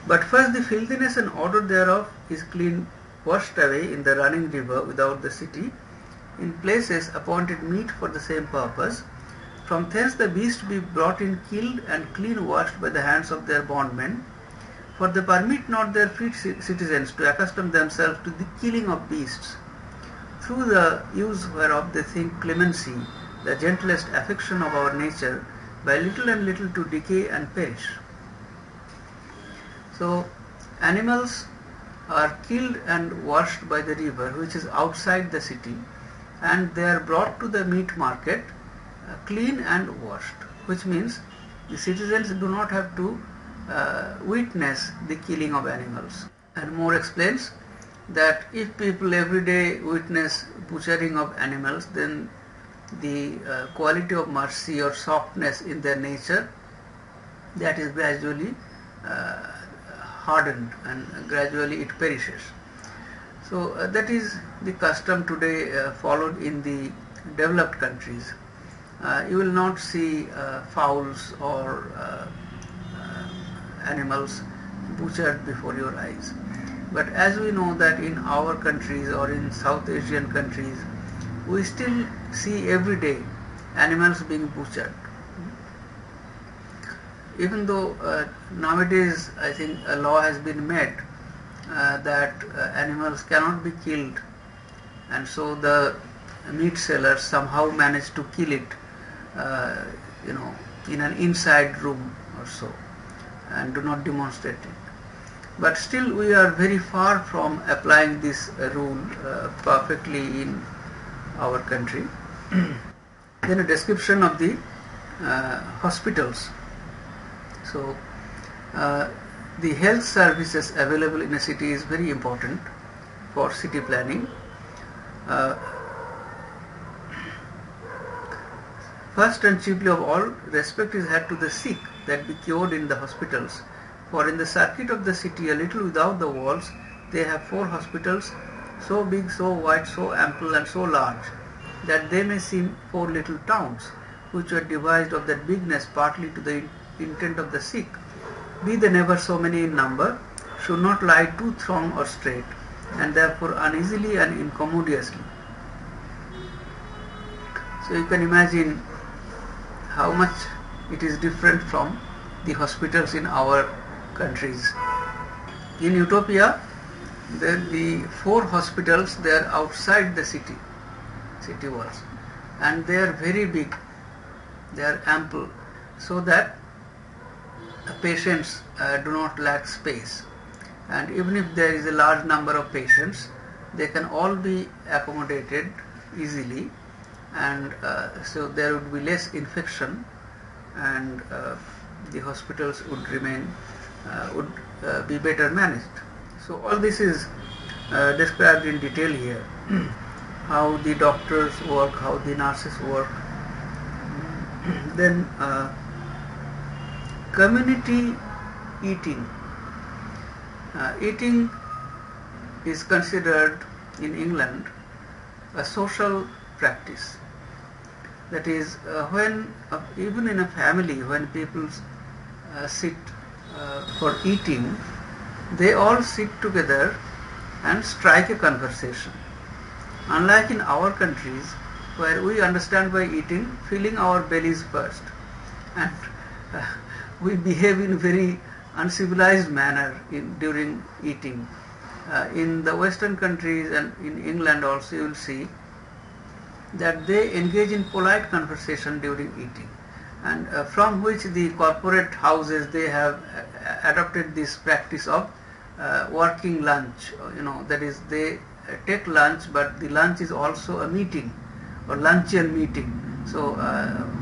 [SPEAKER 1] But first the filthiness and odor thereof is clean washed away in the running river without the city, in places appointed meet for the same purpose. From thence the beasts be brought in killed and clean washed by the hands of their bondmen, for they permit not their free citizens to accustom themselves to the killing of beasts, through the use whereof they think clemency, the gentlest affection of our nature, by little and little to decay and perish. So animals are killed and washed by the river, which is outside the city, and they are brought to the meat market clean and washed, which means the citizens do not have to witness the killing of animals. And more explains that if people every day witness butchering of animals, then the quality of mercy or softness in their nature, that is gradually hardened and gradually it perishes. So that is the custom today followed in the developed countries. You will not see fowls or animals butchered before your eyes. But as we know that in our countries or in South Asian countries, we still see every day animals being butchered. Even though nowadays I think a law has been made that animals cannot be killed, and so the meat sellers somehow manage to kill it in an inside room or so, and do not demonstrate it. But still we are very far from applying this rule perfectly in our country. Then a description of the hospitals. So the health services available in a city is very important for city planning. First and chiefly of all, respect is had to the sick that be cured in the hospitals. For in the circuit of the city, a little without the walls, they have 4 hospitals, so big, so wide, so ample, and so large, that they may seem 4 little towns, which were devised of that bigness partly to the intent of the sick. Be they never so many in number, should not lie too throng or straight, and therefore uneasily and incommodiously. So you can imagine how much it is different from the hospitals in our countries. In Utopia, the 4 hospitals, they are outside the city walls, and they are very big, they are ample, so that patients do not lack space, and even if there is a large number of patients, they can all be accommodated easily, and so there would be less infection, and the hospitals would be better managed. So all this is described in detail here. How the doctors work, how the nurses work. Then community eating. Eating is considered in England a social practice. That is, when even in a family, when people sit for eating, they all sit together and strike a conversation. Unlike in our countries, where we understand by eating filling our bellies first, and we behave in very uncivilized manner during eating. In the Western countries and in England also, you will see that they engage in polite conversation during eating, and from which the corporate houses, they have adopted this practice of working lunch. That is, they take lunch, but the lunch is also a meeting or luncheon meeting. So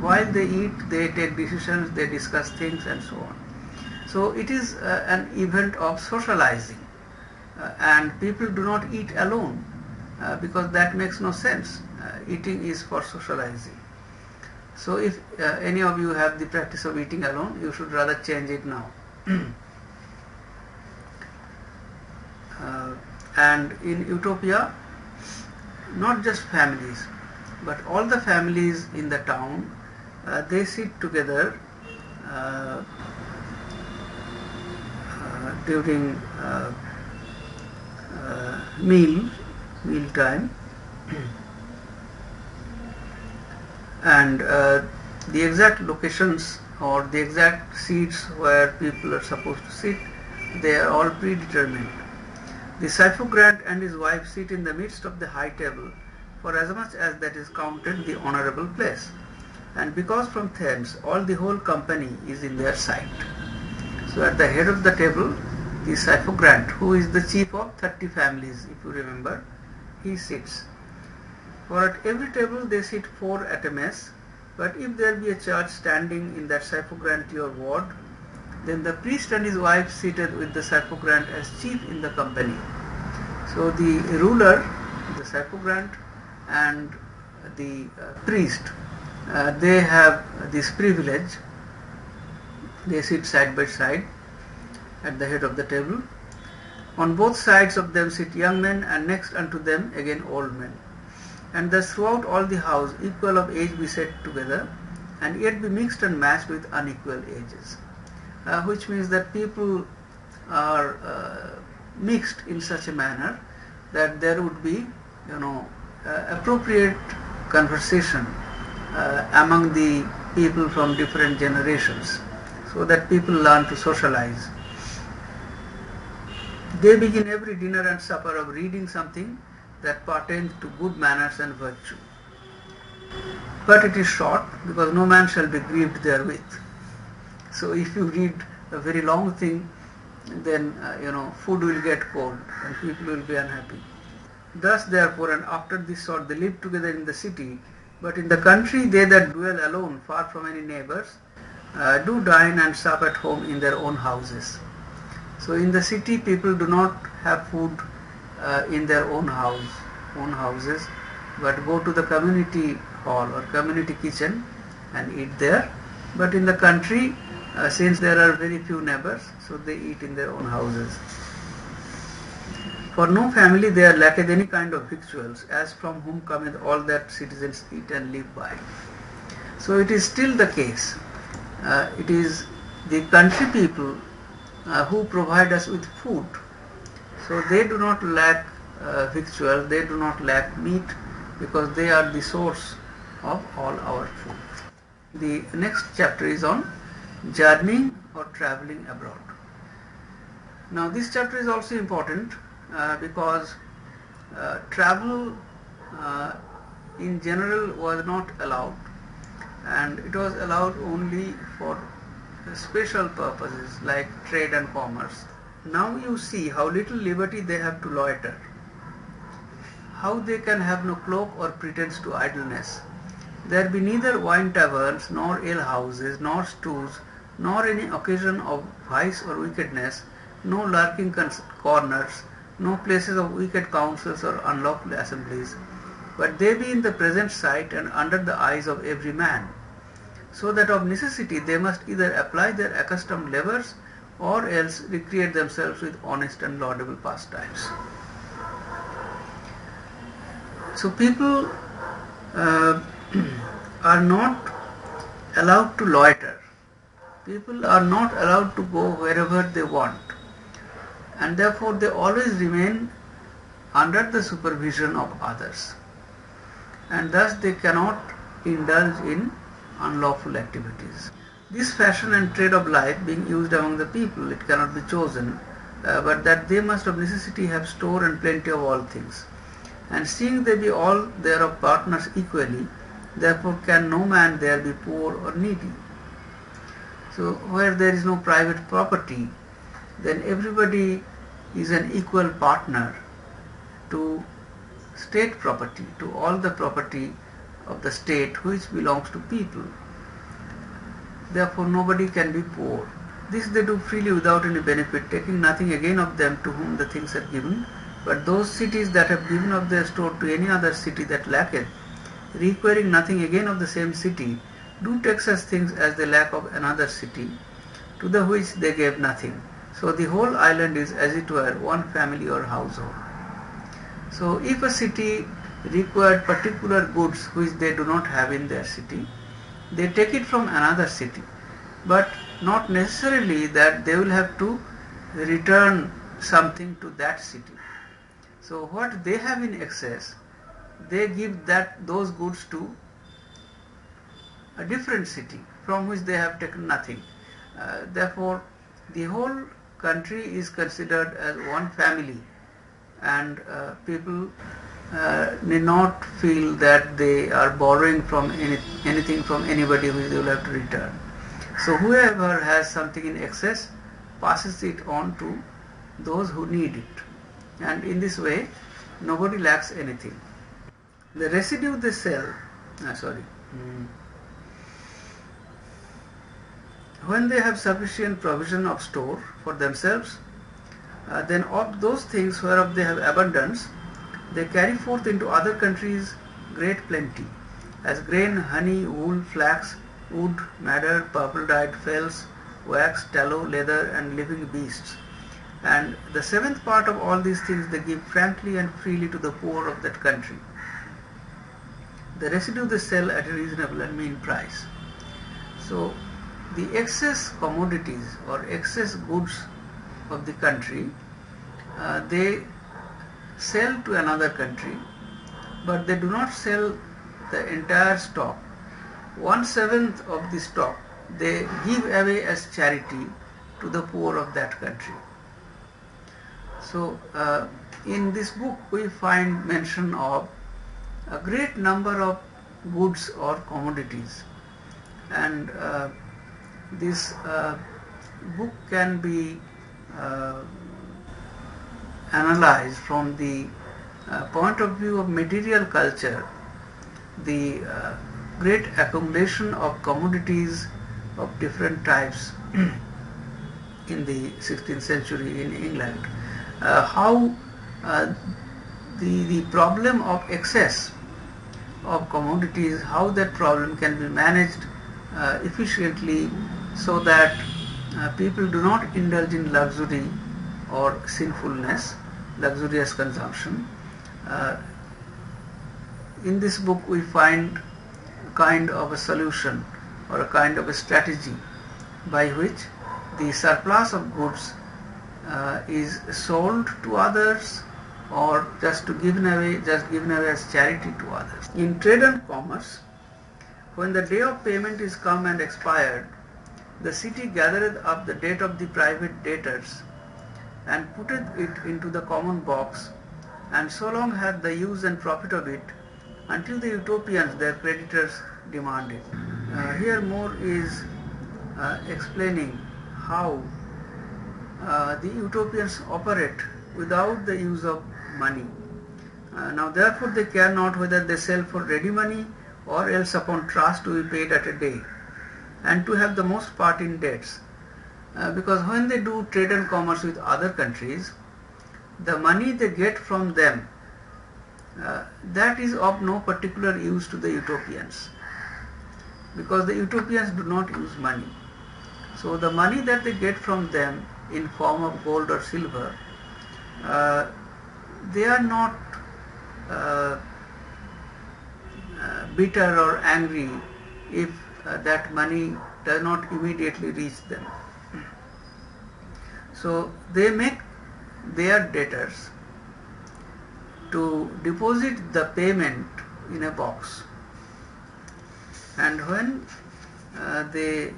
[SPEAKER 1] while they eat, they take decisions, they discuss things, and so on. So it is an event of socializing, and people do not eat alone. because that makes no sense. Eating is for socializing. So if any of you have the practice of eating alone, you should rather change it now. And in utopia, not just families, but all the families in the town, they sit together during meal time, and the exact locations or the exact seats where people are supposed to sit, they are all predetermined. The Saifugrant and his wife sit in the midst of the high table, for as much as that is counted the honourable place, and because from thence all the whole company is in their sight. So at the head of the table, the Saifugrant, who is the chief of 30 families, if you remember, he sits. For at every table they sit 4 at a mess, but if there be a church standing in that Saifugrant your ward, then the priest and his wife seated with the Saifugrant as chief in the company. So the ruler, the Saifugrant, and the priest, they have this privilege. They sit side by side at the head of the table. On both sides of them sit young men, and next unto them again old men. And thus throughout all the house equal of age be set together, and yet be mixed and matched with unequal ages. Which means that people are mixed in such a manner that there would be, appropriate conversation among the people from different generations, so that people learn to socialize. They begin every dinner and supper of reading something that pertains to good manners and virtue. But it is short, because no man shall be grieved therewith. So if you read a very long thing, then food will get cold and people will be unhappy. Thus therefore, and after this sort, they live together in the city, but in the country they that dwell alone, far from any neighbours, do dine and sup at home in their own houses. So in the city people do not have food in their own houses, but go to the community hall or community kitchen and eat there. But in the country, since there are very few neighbours, so they eat in their own houses. For no family there lacketh any kind of victuals, as from whom cometh all that citizens eat and live by. So it is still the case. It is the country people who provide us with food. So they do not lack victuals, they do not lack meat, because they are the source of all our food. The next chapter is on journeying or travelling abroad. Now this chapter is also important because travel in general was not allowed, and it was allowed only for special purposes like trade and commerce. Now you see how little liberty they have to loiter, how they can have no cloak or pretence to idleness. There be neither wine taverns, nor ale houses, nor stews, nor any occasion of vice or wickedness, no lurking corners, no places of wicked counsels or unlawful assemblies, but they be in the present sight and under the eyes of every man, so that of necessity they must either apply their accustomed labours or else recreate themselves with honest and laudable pastimes. So people are not allowed to loiter. People are not allowed to go wherever they want, and therefore they always remain under the supervision of others, and thus they cannot indulge in unlawful activities. This fashion and trade of life being used among the people, it cannot be chosen, but that they must of necessity have store and plenty of all things. And seeing they be all thereof partners equally, therefore can no man there be poor or needy. So where there is no private property, then everybody is an equal partner to state property, to all the property of the state which belongs to people. Therefore nobody can be poor. This they do freely without any benefit, taking nothing again of them to whom the things are given, But those cities that have given up their store to any other city that lacketh, requiring nothing again of the same city, do take such things as the lack of another city, to the which they gave nothing. So the whole island is as it were one family or household. So if a city required particular goods which they do not have in their city, they take it from another city, but not necessarily that they will have to return something to that city. So what they have in excess, they give those goods to a different city from which they have taken nothing. Therefore, the whole country is considered as one family, and people need not feel that they are borrowing from anything from anybody which they will have to return. So whoever has something in excess passes it on to those who need it, and in this way nobody lacks anything. The residue they sell, when they have sufficient provision of store for themselves, then of those things whereof they have abundance, they carry forth into other countries great plenty, as grain, honey, wool, flax, wood, madder, purple dyed fells, wax, tallow, leather, and living beasts. And the seventh part of all these things they give frankly and freely to the poor of that country. The residue they sell at a reasonable and mean price. So the excess commodities or excess goods of the country, they sell to another country, but they do not sell the entire stock. 1/7 of the stock they give away as charity to the poor of that country. So in this book we find mention of a great number of goods or commodities, and this book can be analyzed from the point of view of material culture, the great accumulation of commodities of different types in the 16th century in England, how the problem of excess of commodities, how that problem can be managed efficiently so that people do not indulge in luxury or sinfulness, luxurious consumption. In this book we find a kind of a solution or a kind of a strategy by which the surplus of goods is sold to others or just given away as charity to others. In trade and commerce, when the day of payment is come and expired, the city gathereth up the debt of the private debtors and putteth it into the common box, and so long hath the use and profit of it until the Utopians their creditors demand it. Here more is explaining how the Utopians operate without the use of money. Now therefore they care not whether they sell for ready money or else upon trust to be paid at a day, and to have the most part in debts. Because when they do trade and commerce with other countries, the money they get from them, that is of no particular use to the Utopians, because the Utopians do not use money. So the money that they get from them in form of gold or silver, they are not bitter or angry if that money does not immediately reach them. So they make their debtors to deposit the payment in a box, and when the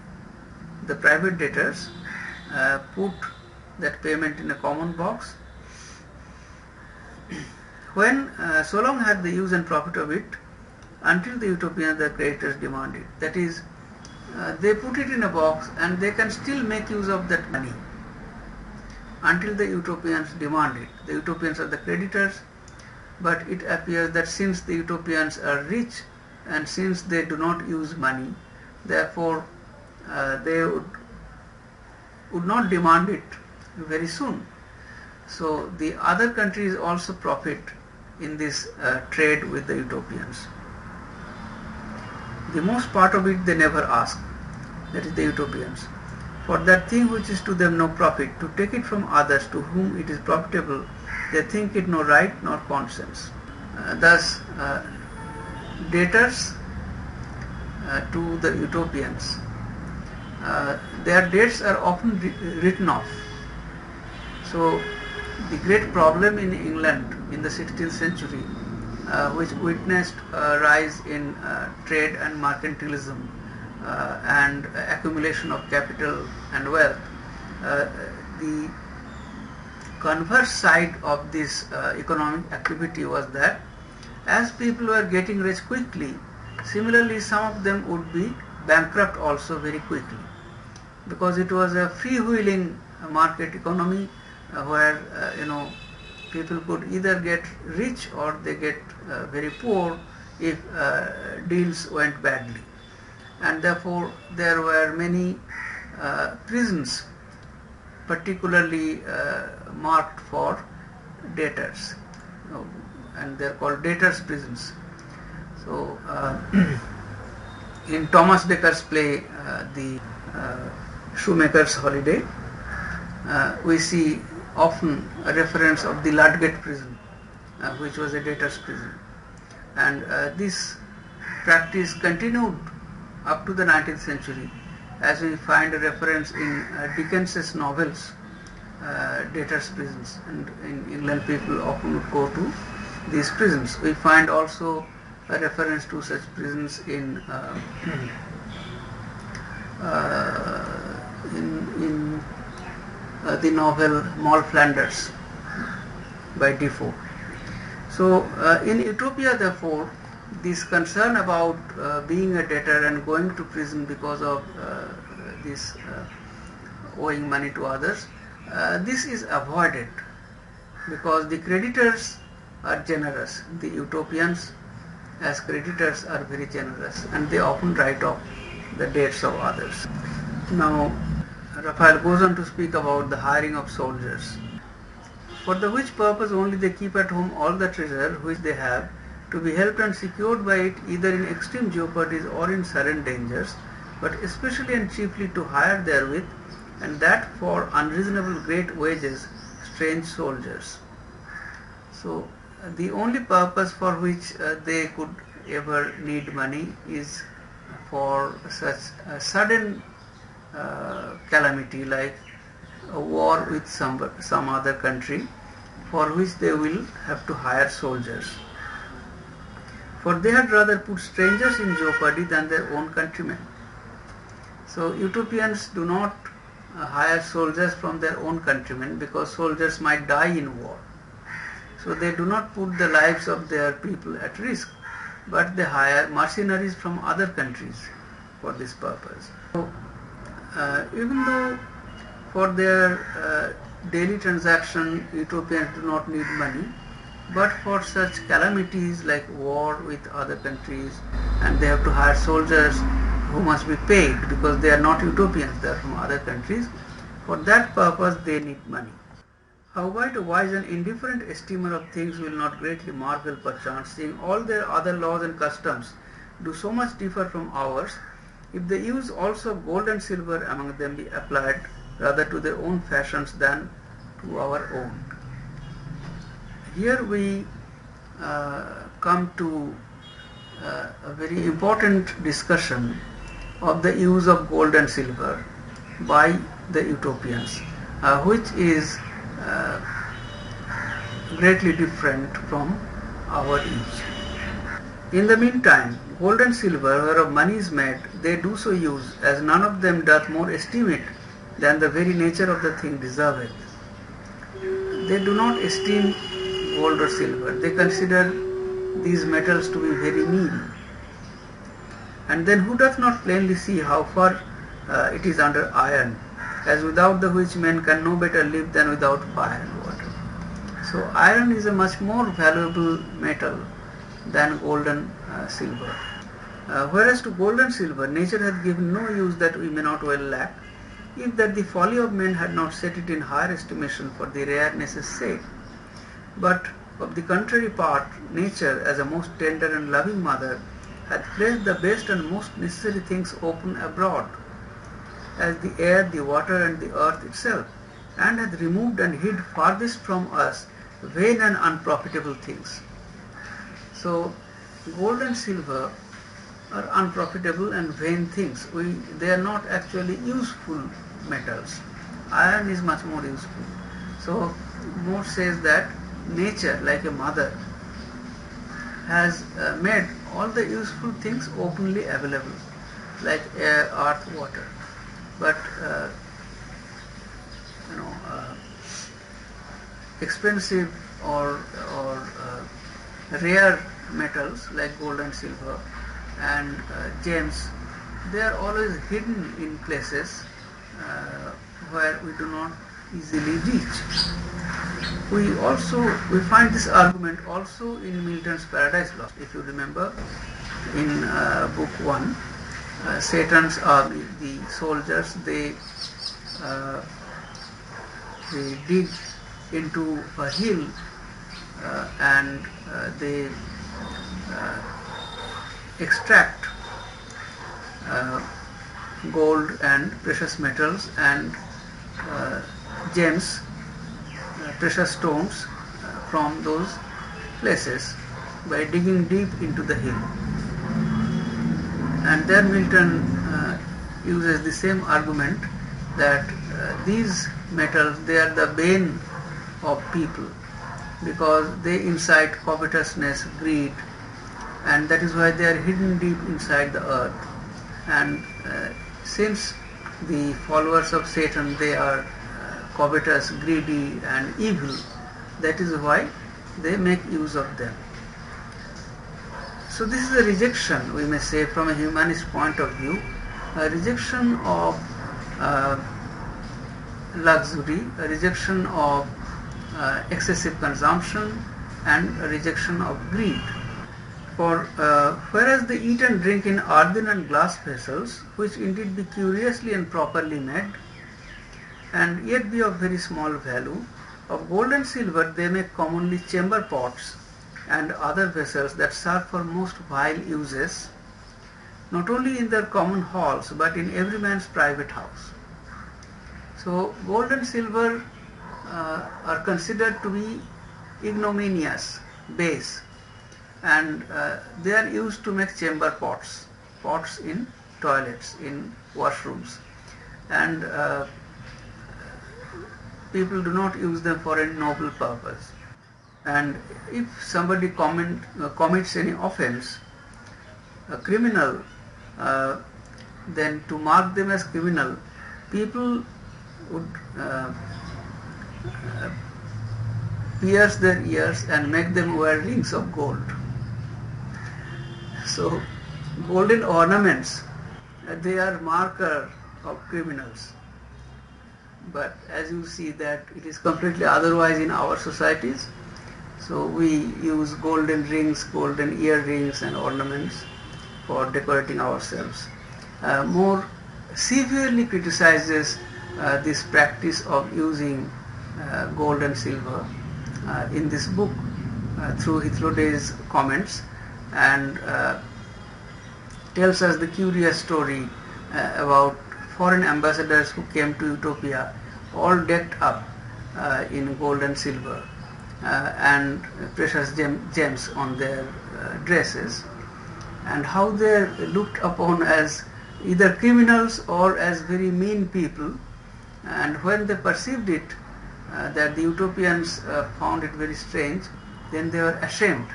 [SPEAKER 1] private debtors put that payment in a common box, when so long had the use and profit of it until the Utopians the creditors demand it. That is, they put it in a box and they can still make use of that money until the Utopians demand it. The Utopians are the creditors, but it appears that since the Utopians are rich and since they do not use money, therefore they would not demand it very soon. So the other countries also profit in this trade with the utopians. The most part of it they never ask, that is the utopians. For that thing which is to them no profit, to take it from others to whom it is profitable, they think it no right nor conscience. Thus, debtors to the utopians, their debts are often written off. So, the great problem in England in the 16th century, which witnessed a rise in trade and mercantilism and accumulation of capital and wealth, the converse side of this economic activity was that as people were getting rich quickly, similarly some of them would be bankrupt also very quickly, because it was a freewheeling market economy where people could either get rich or they get very poor if deals went badly. And therefore there were many prisons particularly marked for debtors, and they are called debtors' prisons. So in Thomas Becker's play The Shoemaker's Holiday, we see often a reference of the Ludgate prison, which was a debtors' prison, and this practice continued up to the 19th century, as we find a reference in Dickens's novels, debtors' prisons, and in England people often would go to these prisons. We find also a reference to such prisons in the novel Moll Flanders by Defoe. So in Utopia, therefore, this concern about being a debtor and going to prison because of this owing money to others, this is avoided because the creditors are generous. The utopians as creditors are very generous, and they often write off the debts of others. Now Raphael goes on to speak about the hiring of soldiers, for the which purpose only they keep at home all the treasure which they have, to be helped and secured by it either in extreme jeopardies or in sudden dangers, but especially and chiefly to hire therewith, and that for unreasonable great wages, strange soldiers. So the only purpose for which they could ever need money is for such a sudden calamity like a war with some other country, for which they will have to hire soldiers. For they had rather put strangers in jeopardy than their own countrymen. So utopians do not hire soldiers from their own countrymen, because soldiers might die in war. So they do not put the lives of their people at risk, but they hire mercenaries from other countries for this purpose. So even though for their daily transaction utopians do not need money, but for such calamities like war with other countries, and they have to hire soldiers who must be paid because they are not utopians, they are from other countries, for that purpose they need money. Howbeit a wise and indifferent esteemer of things will not greatly marvel perchance, seeing all their other laws and customs do so much differ from ours, if they use also gold and silver among them be applied rather to their own fashions than to our own. Here we come to a very important discussion of the use of gold and silver by the utopians, which is greatly different from our use. In the meantime, gold and silver, whereof money is made, they do so use, as none of them doth more esteem it than the very nature of the thing deserveth. They do not esteem gold or silver. They consider these metals to be very mean. And then who doth not plainly see how far it is under iron, as without the which men can no better live than without fire and water. So iron is a much more valuable metal than gold and silver. Whereas to gold and silver nature hath given no use that we may not well lack, if that the folly of men had not set it in higher estimation for the rareness' sake. But of the contrary part, nature, as a most tender and loving mother, hath placed the best and most necessary things open abroad, as the air, the water, and the earth itself, and hath removed and hid farthest from us vain and unprofitable things. So, gold and silver are unprofitable and vain things. They are not actually useful metals. Iron is much more useful. So, More says that nature, like a mother, has made all the useful things openly available, like air, earth, water. But expensive or rare metals like gold and silver and gems, they are always hidden in places where we do not easily reach. We find this argument also in Milton's Paradise Lost. If you remember, in book 1, Satan's army, the soldiers, they dig into a hill and they extract gold and precious metals and gems, precious stones from those places by digging deep into the hill. And there Milton uses the same argument that these metals, they are the bane of people because they incite covetousness, greed, and that is why they are hidden deep inside the earth. And since the followers of Satan, they are covetous, greedy and evil, that is why they make use of them. So this is a rejection, we may say, from a humanist point of view, a rejection of luxury, a rejection of excessive consumption, and a rejection of greed. For whereas they eat and drink in earthen and glass vessels, which indeed be curiously and properly made, and yet be of very small value, of gold and silver they make commonly chamber pots and other vessels that serve for most vile uses, not only in their common halls but in every man's private house. So gold and silver are considered to be ignominious, base, and they are used to make chamber pots, pots in toilets, in washrooms, and people do not use them for any noble purpose. And if somebody commits any offense, a criminal, then to mark them as criminal, people would pierce their ears and make them wear rings of gold. So golden ornaments, they are marker of criminals. But as you see that it is completely otherwise in our societies. So we use golden rings, golden earrings and ornaments for decorating ourselves. More severely criticizes this practice of using gold and silver in this book through Hythlodae's comments, and tells us the curious story about foreign ambassadors who came to Utopia all decked up in gold and silver and precious gems on their dresses, and how they are looked upon as either criminals or as very mean people. And when they perceived it, that the Utopians found it very strange, then they were ashamed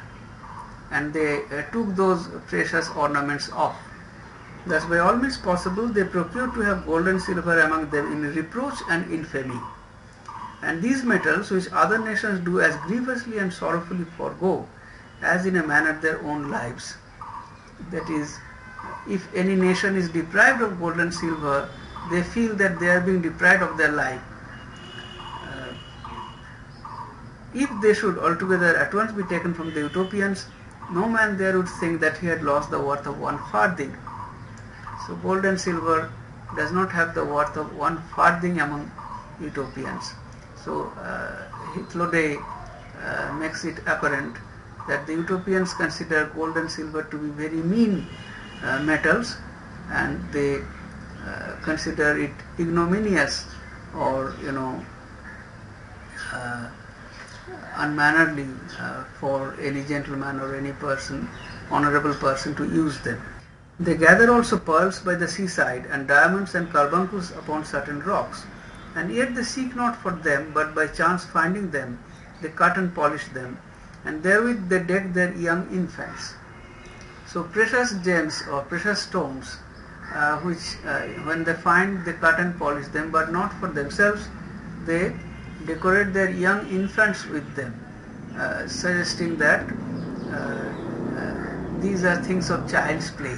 [SPEAKER 1] and they took those precious ornaments off. Thus, by all means possible, they procured to have gold and silver among them in reproach and infamy. And these metals, which other nations do as grievously and sorrowfully forego, as in a manner their own lives. That is, if any nation is deprived of gold and silver, they feel that they are being deprived of their life. If they should altogether at once be taken from the Utopians, no man there would think that he had lost the worth of one farthing. So gold and silver does not have the worth of one farthing among utopians. So Hythloday makes it apparent that the utopians consider gold and silver to be very mean metals, and they consider it ignominious or unmannerly for any gentleman or any person, honorable person, to use them. They gather also pearls by the seaside and diamonds and carbuncles upon certain rocks, and yet they seek not for them, but by chance finding them, they cut and polish them, and therewith they deck their young infants. So precious gems or precious stones, which when they find, they cut and polish them, but not for themselves. They decorate their young infants with them, suggesting that these are things of child's play,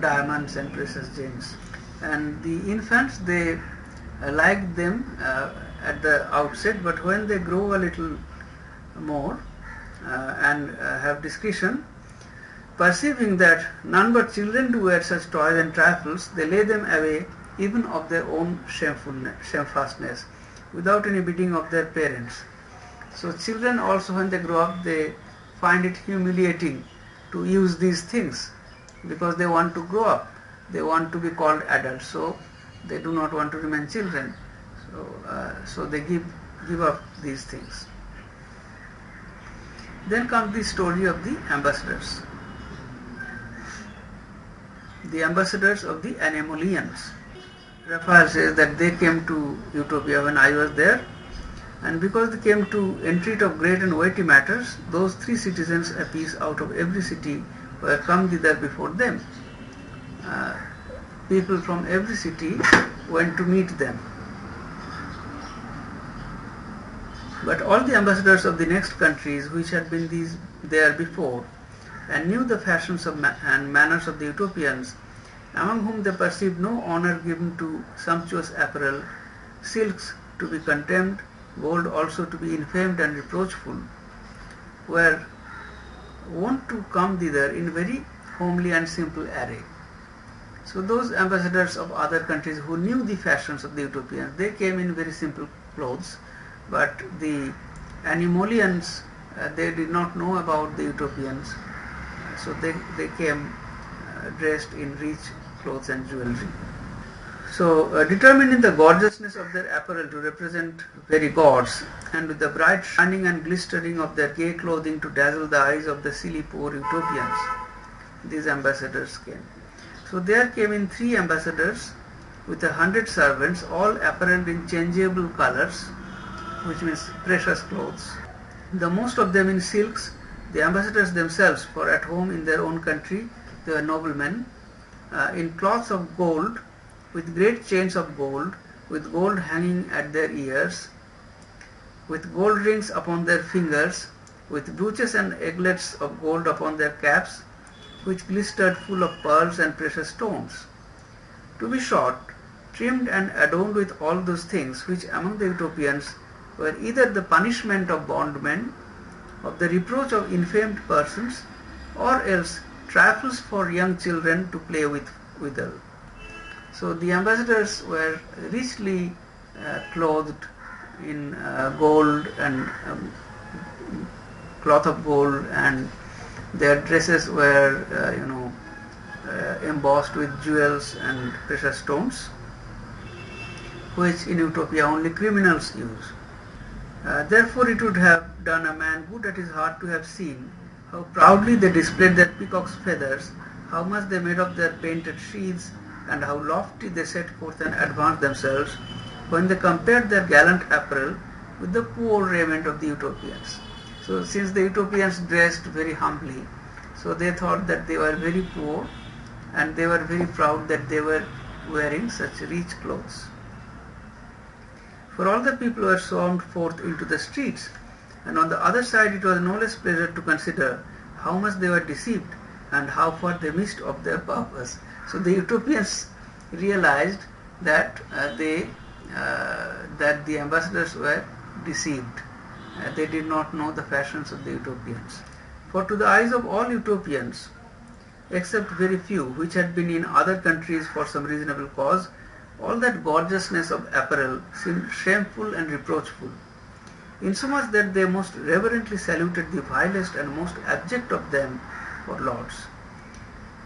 [SPEAKER 1] diamonds and precious gems. And the infants, they like them at the outset, but when they grow a little more and have discretion, perceiving that none but children do wear such toys and trifles, they lay them away even of their own shamefastness, without any bidding of their parents. So children also, when they grow up, they find it humiliating to use these things, because they want to grow up, they want to be called adults, so they do not want to remain children. So they give up these things. Then comes the story of the ambassadors. The ambassadors of the Anemoleans. Raphael says that they came to Utopia when I was there, and because they came to entreat of great and weighty matters, those 3 citizens apiece out of every city were come thither before them. People from every city went to meet them. But all the ambassadors of the next countries, which had been there before, and knew the fashions and manners of the Utopians, among whom they perceived no honor given to sumptuous apparel, silks to be contemned, gold also to be infamed and reproachful, were wont to come thither in very homely and simple array. So those ambassadors of other countries who knew the fashions of the Utopians, they came in very simple clothes, but the Anemoleans, they did not know about the Utopians, so they came dressed in rich clothes and jewelry. So determining the gorgeousness of their apparel to represent very gods, and with the bright shining and glistering of their gay clothing to dazzle the eyes of the silly poor Utopians, these ambassadors came. So there came in 3 ambassadors with 100 servants, all apparelled in changeable colors, which means precious clothes. The most of them in silks, the ambassadors themselves, for at home in their own country they were noblemen, in cloths of gold, with great chains of gold, with gold hanging at their ears, with gold rings upon their fingers, with brooches and eglets of gold upon their caps, which glistered full of pearls and precious stones. To be short, trimmed and adorned with all those things, which among the Utopians were either the punishment of bondmen, of the reproach of infamed persons, or else trifles for young children to play withal. So the ambassadors were richly clothed in gold and cloth of gold, and their dresses were embossed with jewels and precious stones, which in Utopia only criminals use. Therefore it would have done a man good at his heart to have seen how proudly they displayed their peacock's feathers, how much they made of their painted sheaths, and how lofty they set forth and advanced themselves when they compared their gallant apparel with the poor raiment of the Utopians. So since the Utopians dressed very humbly, so they thought that they were very poor, and they were very proud that they were wearing such rich clothes. For all the people were swarmed forth into the streets, and on the other side it was no less pleasure to consider how much they were deceived and how far they missed of their purpose. So the Utopians realized that that the ambassadors were deceived. They did not know the fashions of the Utopians. For to the eyes of all Utopians, except very few which had been in other countries for some reasonable cause, all that gorgeousness of apparel seemed shameful and reproachful, insomuch that they most reverently saluted the vilest and most abject of them for lords,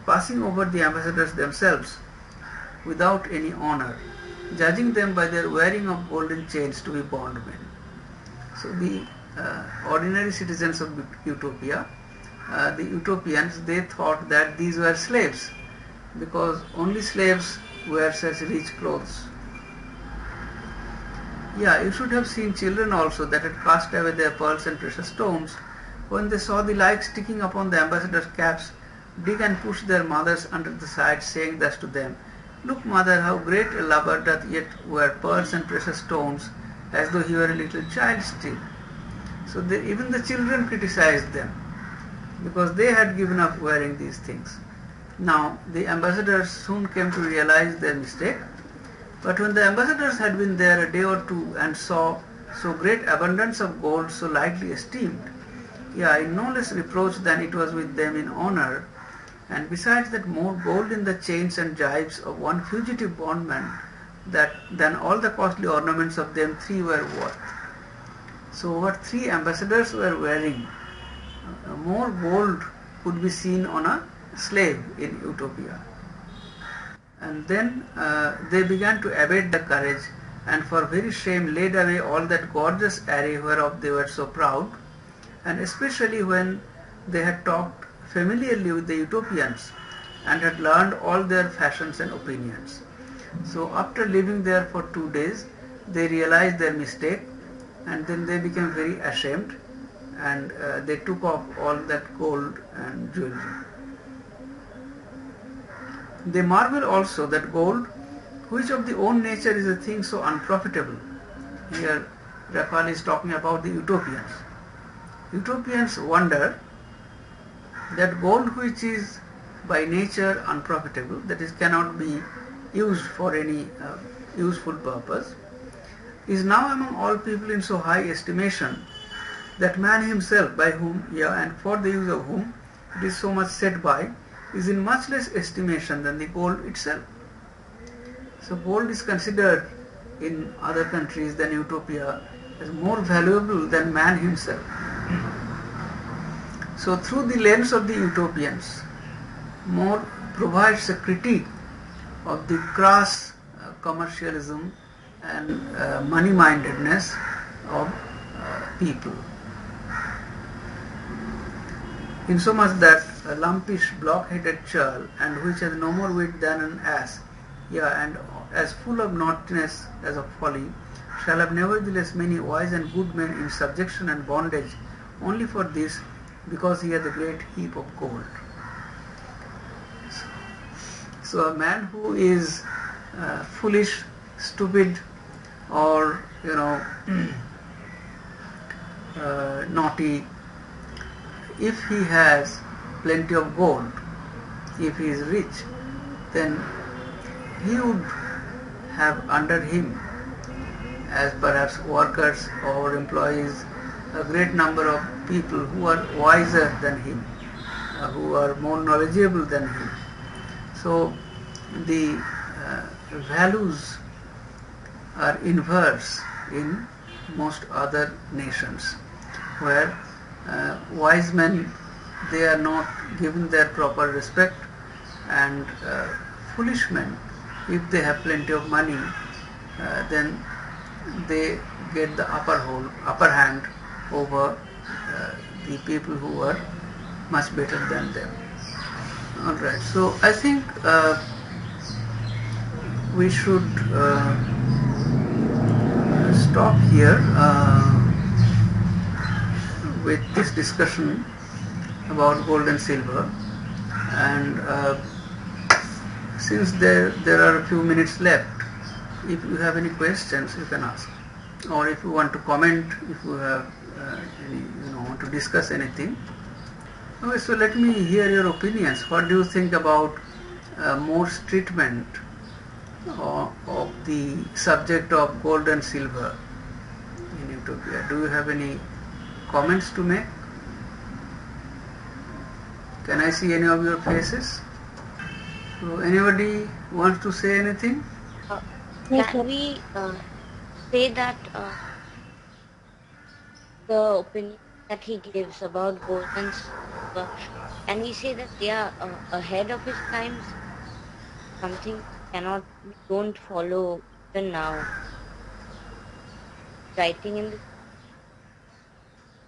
[SPEAKER 1] passing over the ambassadors themselves without any honor, judging them by their wearing of golden chains to be bondmen. So the ordinary citizens of Utopia, the utopians, they thought that these were slaves, because only slaves wear such rich clothes. Yeah, you should have seen children also that had cast away their pearls and precious stones, when they saw the like sticking upon the ambassadors' caps, dig and push their mothers under the sides, saying thus to them, "Look, mother, how great a lover doth yet wear pearls and precious stones, as though he were a little child still." So even the children criticized them, because they had given up wearing these things. Now the ambassadors soon came to realize their mistake, but when the ambassadors had been there a day or two and saw so great abundance of gold so lightly esteemed, in no less reproach than it was with them in honor, and besides that more gold in the chains and gyves of one fugitive bondman than all the costly ornaments of them three were worth. So what three ambassadors were wearing, more gold could be seen on a slave in Utopia. And then they began to abate the courage, and for very shame laid away all that gorgeous array whereof they were so proud, and especially when they had talked familiarly with the Utopians and had learned all their fashions and opinions. So after living there for 2 days, they realized their mistake, and then they became very ashamed, and they took off all that gold and jewelry. They marvel also that gold, which of the own nature is a thing so unprofitable. Here Raphael is talking about the Utopians. Utopians wonder that gold, which is by nature unprofitable, that is cannot be used for any useful purpose, is now among all people in so high estimation that man himself, by whom, and for the use of whom it is so much set by, is in much less estimation than the gold itself. So gold is considered in other countries than Utopia as more valuable than man himself. So through the lens of the Utopians, More provides a critique of the crass commercialism and money-mindedness of people. Insomuch that a lumpish, block-headed churl, and which has no more wit than an ass, and as full of naughtiness as of folly, shall have nevertheless many wise and good men in subjection and bondage, only for this, because he has a great heap of gold. So a man who is foolish, stupid, or naughty, if he has plenty of gold, if he is rich, then he would have under him, as perhaps workers or employees, a great number of people who are wiser than him, who are more knowledgeable than him. So the values are inverse in most other nations, where wise men, they are not given their proper respect, and foolish men, if they have plenty of money, then they get the upper hand over the people who are much better than them. Alright, so I think we should stop here with this discussion about gold and silver, and since there are a few minutes left, if you have any questions you can ask, or if you want to comment, if you have want to discuss anything. Okay, so let me hear your opinions. What do you think about More's treatment of the subject of gold and silver in Utopia? Do you have any comments to make? Can I see any of your faces? So anybody wants to say anything?
[SPEAKER 2] Yes,
[SPEAKER 3] Can
[SPEAKER 2] sir.
[SPEAKER 3] we say that the opinion that he gives about gold and silver, can we say that they are ahead of his times? Something we don't follow even now. Writing in the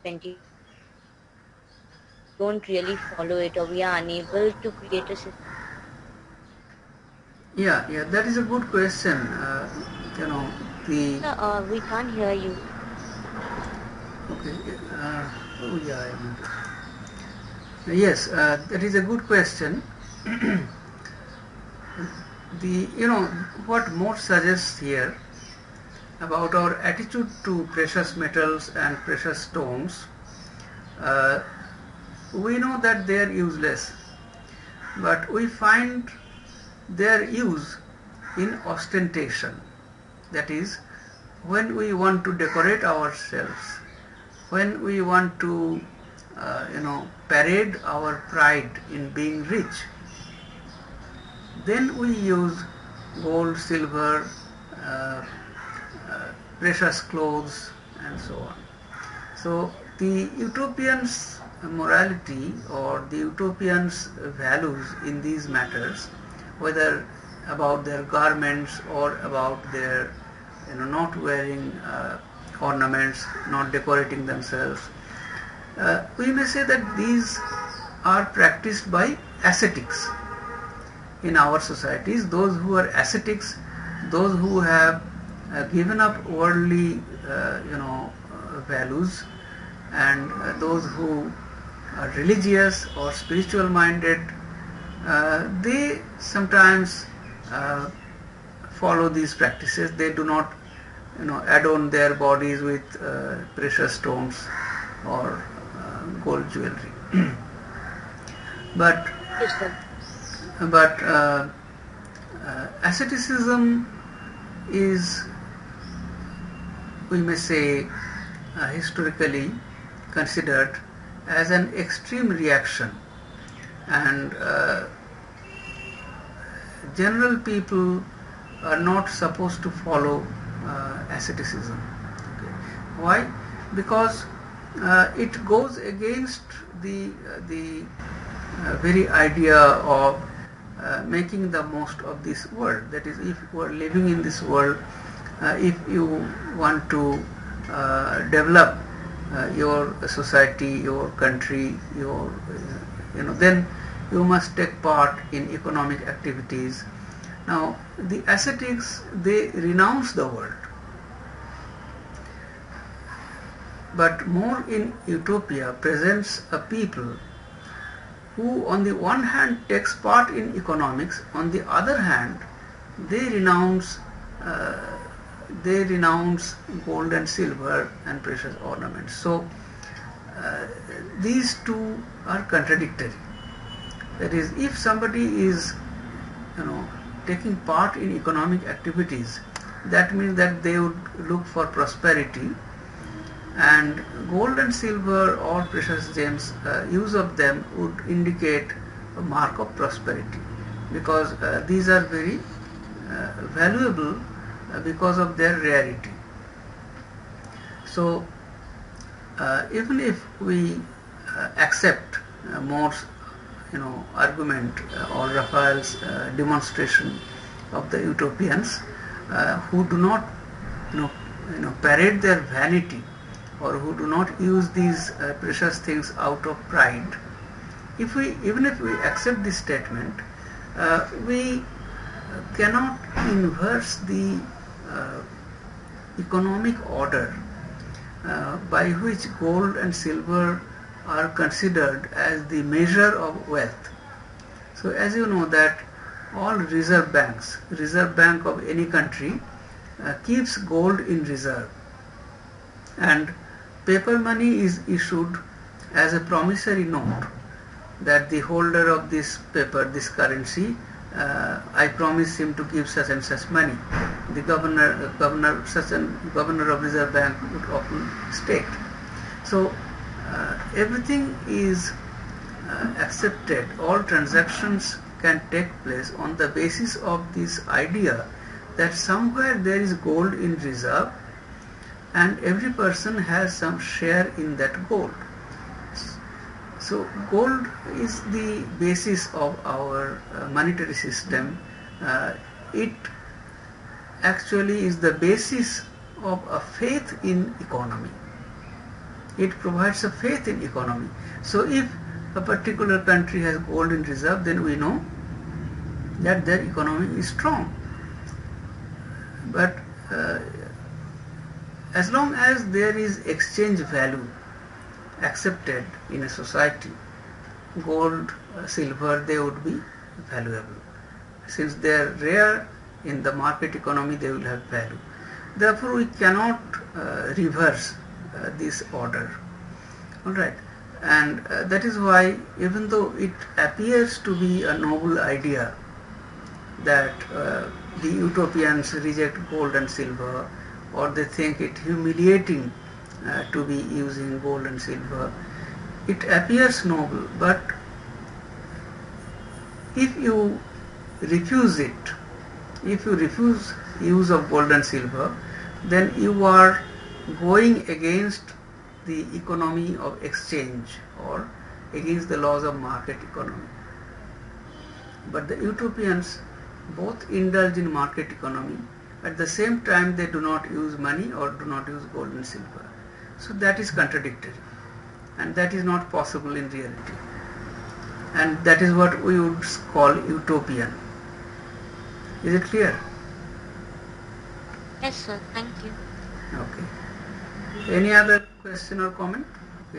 [SPEAKER 3] 20, we don't really follow it, or we are unable to create a system.
[SPEAKER 1] Yeah, that is a good question. You know, the
[SPEAKER 3] Sir, we can't hear you.
[SPEAKER 1] okay. Oh yeah, I mean, yes, that is a good question. The what more suggests here about our attitude to precious metals and precious stones. Uh, we know that they are useless, but we find their use in ostentation. That is, when we want to decorate ourselves, when we want to, parade our pride in being rich, then we use gold, silver, uh, precious clothes, and so on. So the utopians' morality or the utopians' values in these matters, whether about their garments or about their, not wearing ornaments, not decorating themselves, we may say that these are practiced by ascetics in our societies. Those who are ascetics, those who have given up worldly, values, and those who are religious or spiritual minded, they sometimes uh, follow these practices. They do not, adorn their bodies with precious stones or gold jewelry. but
[SPEAKER 3] Yes, sir.
[SPEAKER 1] but asceticism is, we may say, historically considered as an extreme reaction, and general people are not supposed to follow asceticism. Okay. Why? Because it goes against the very idea of making the most of this world. That is, if you are living in this world, if you want to develop your society, your country, then you must take part in economic activities. Now, the ascetics, they renounce the world, but more in utopia presents a people who on the one hand takes part in economics, on the other hand they renounce uh, they renounce gold and silver and precious ornaments. So uh, these two are contradictory. That is, if somebody is, taking part in economic activities, that means that they would look for prosperity, and gold and silver or precious gems, use of them would indicate a mark of prosperity, because these are very valuable because of their rarity. So even if we accept More's, argument or Raphael's demonstration of the utopians, who do not, you know, parade their vanity, or who do not use these precious things out of pride, if we even if we accept this statement, we cannot inverse the uh, economic order by which gold and silver are considered as the measure of wealth. So as you know that all reserve bank of any country keeps gold in reserve, and paper money is issued as a promissory note that the holder of this paper, this currency, I promise him to give such and such money. The governor of Reserve Bank would often state. So everything is accepted. All transactions can take place on the basis of this idea that somewhere there is gold in reserve and every person has some share in that gold. So gold is the basis of our monetary system. It actually is the basis of a faith in economy. It provides a faith in economy. So if a particular country has gold in reserve, then we know that their economy is strong. But as long as there is exchange value accepted in a society, gold, silver, they would be valuable. Since they are rare in the market economy, they will have value. Therefore, we cannot reverse this order. All right, and that is why, even though it appears to be a noble idea that the utopians reject gold and silver, or they think it humiliating to be using gold and silver, it appears noble, but if you refuse it, if you refuse use of gold and silver, then you are going against the economy of exchange or against the laws of market economy. But the utopians both indulge in market economy, at the same time they do not use money or do not use gold and silver. So that is contradictory, and that is not possible in reality, and that is what we would call utopian. Is it clear?
[SPEAKER 3] Yes, sir. Thank you.
[SPEAKER 1] Okay. Any other question or comment?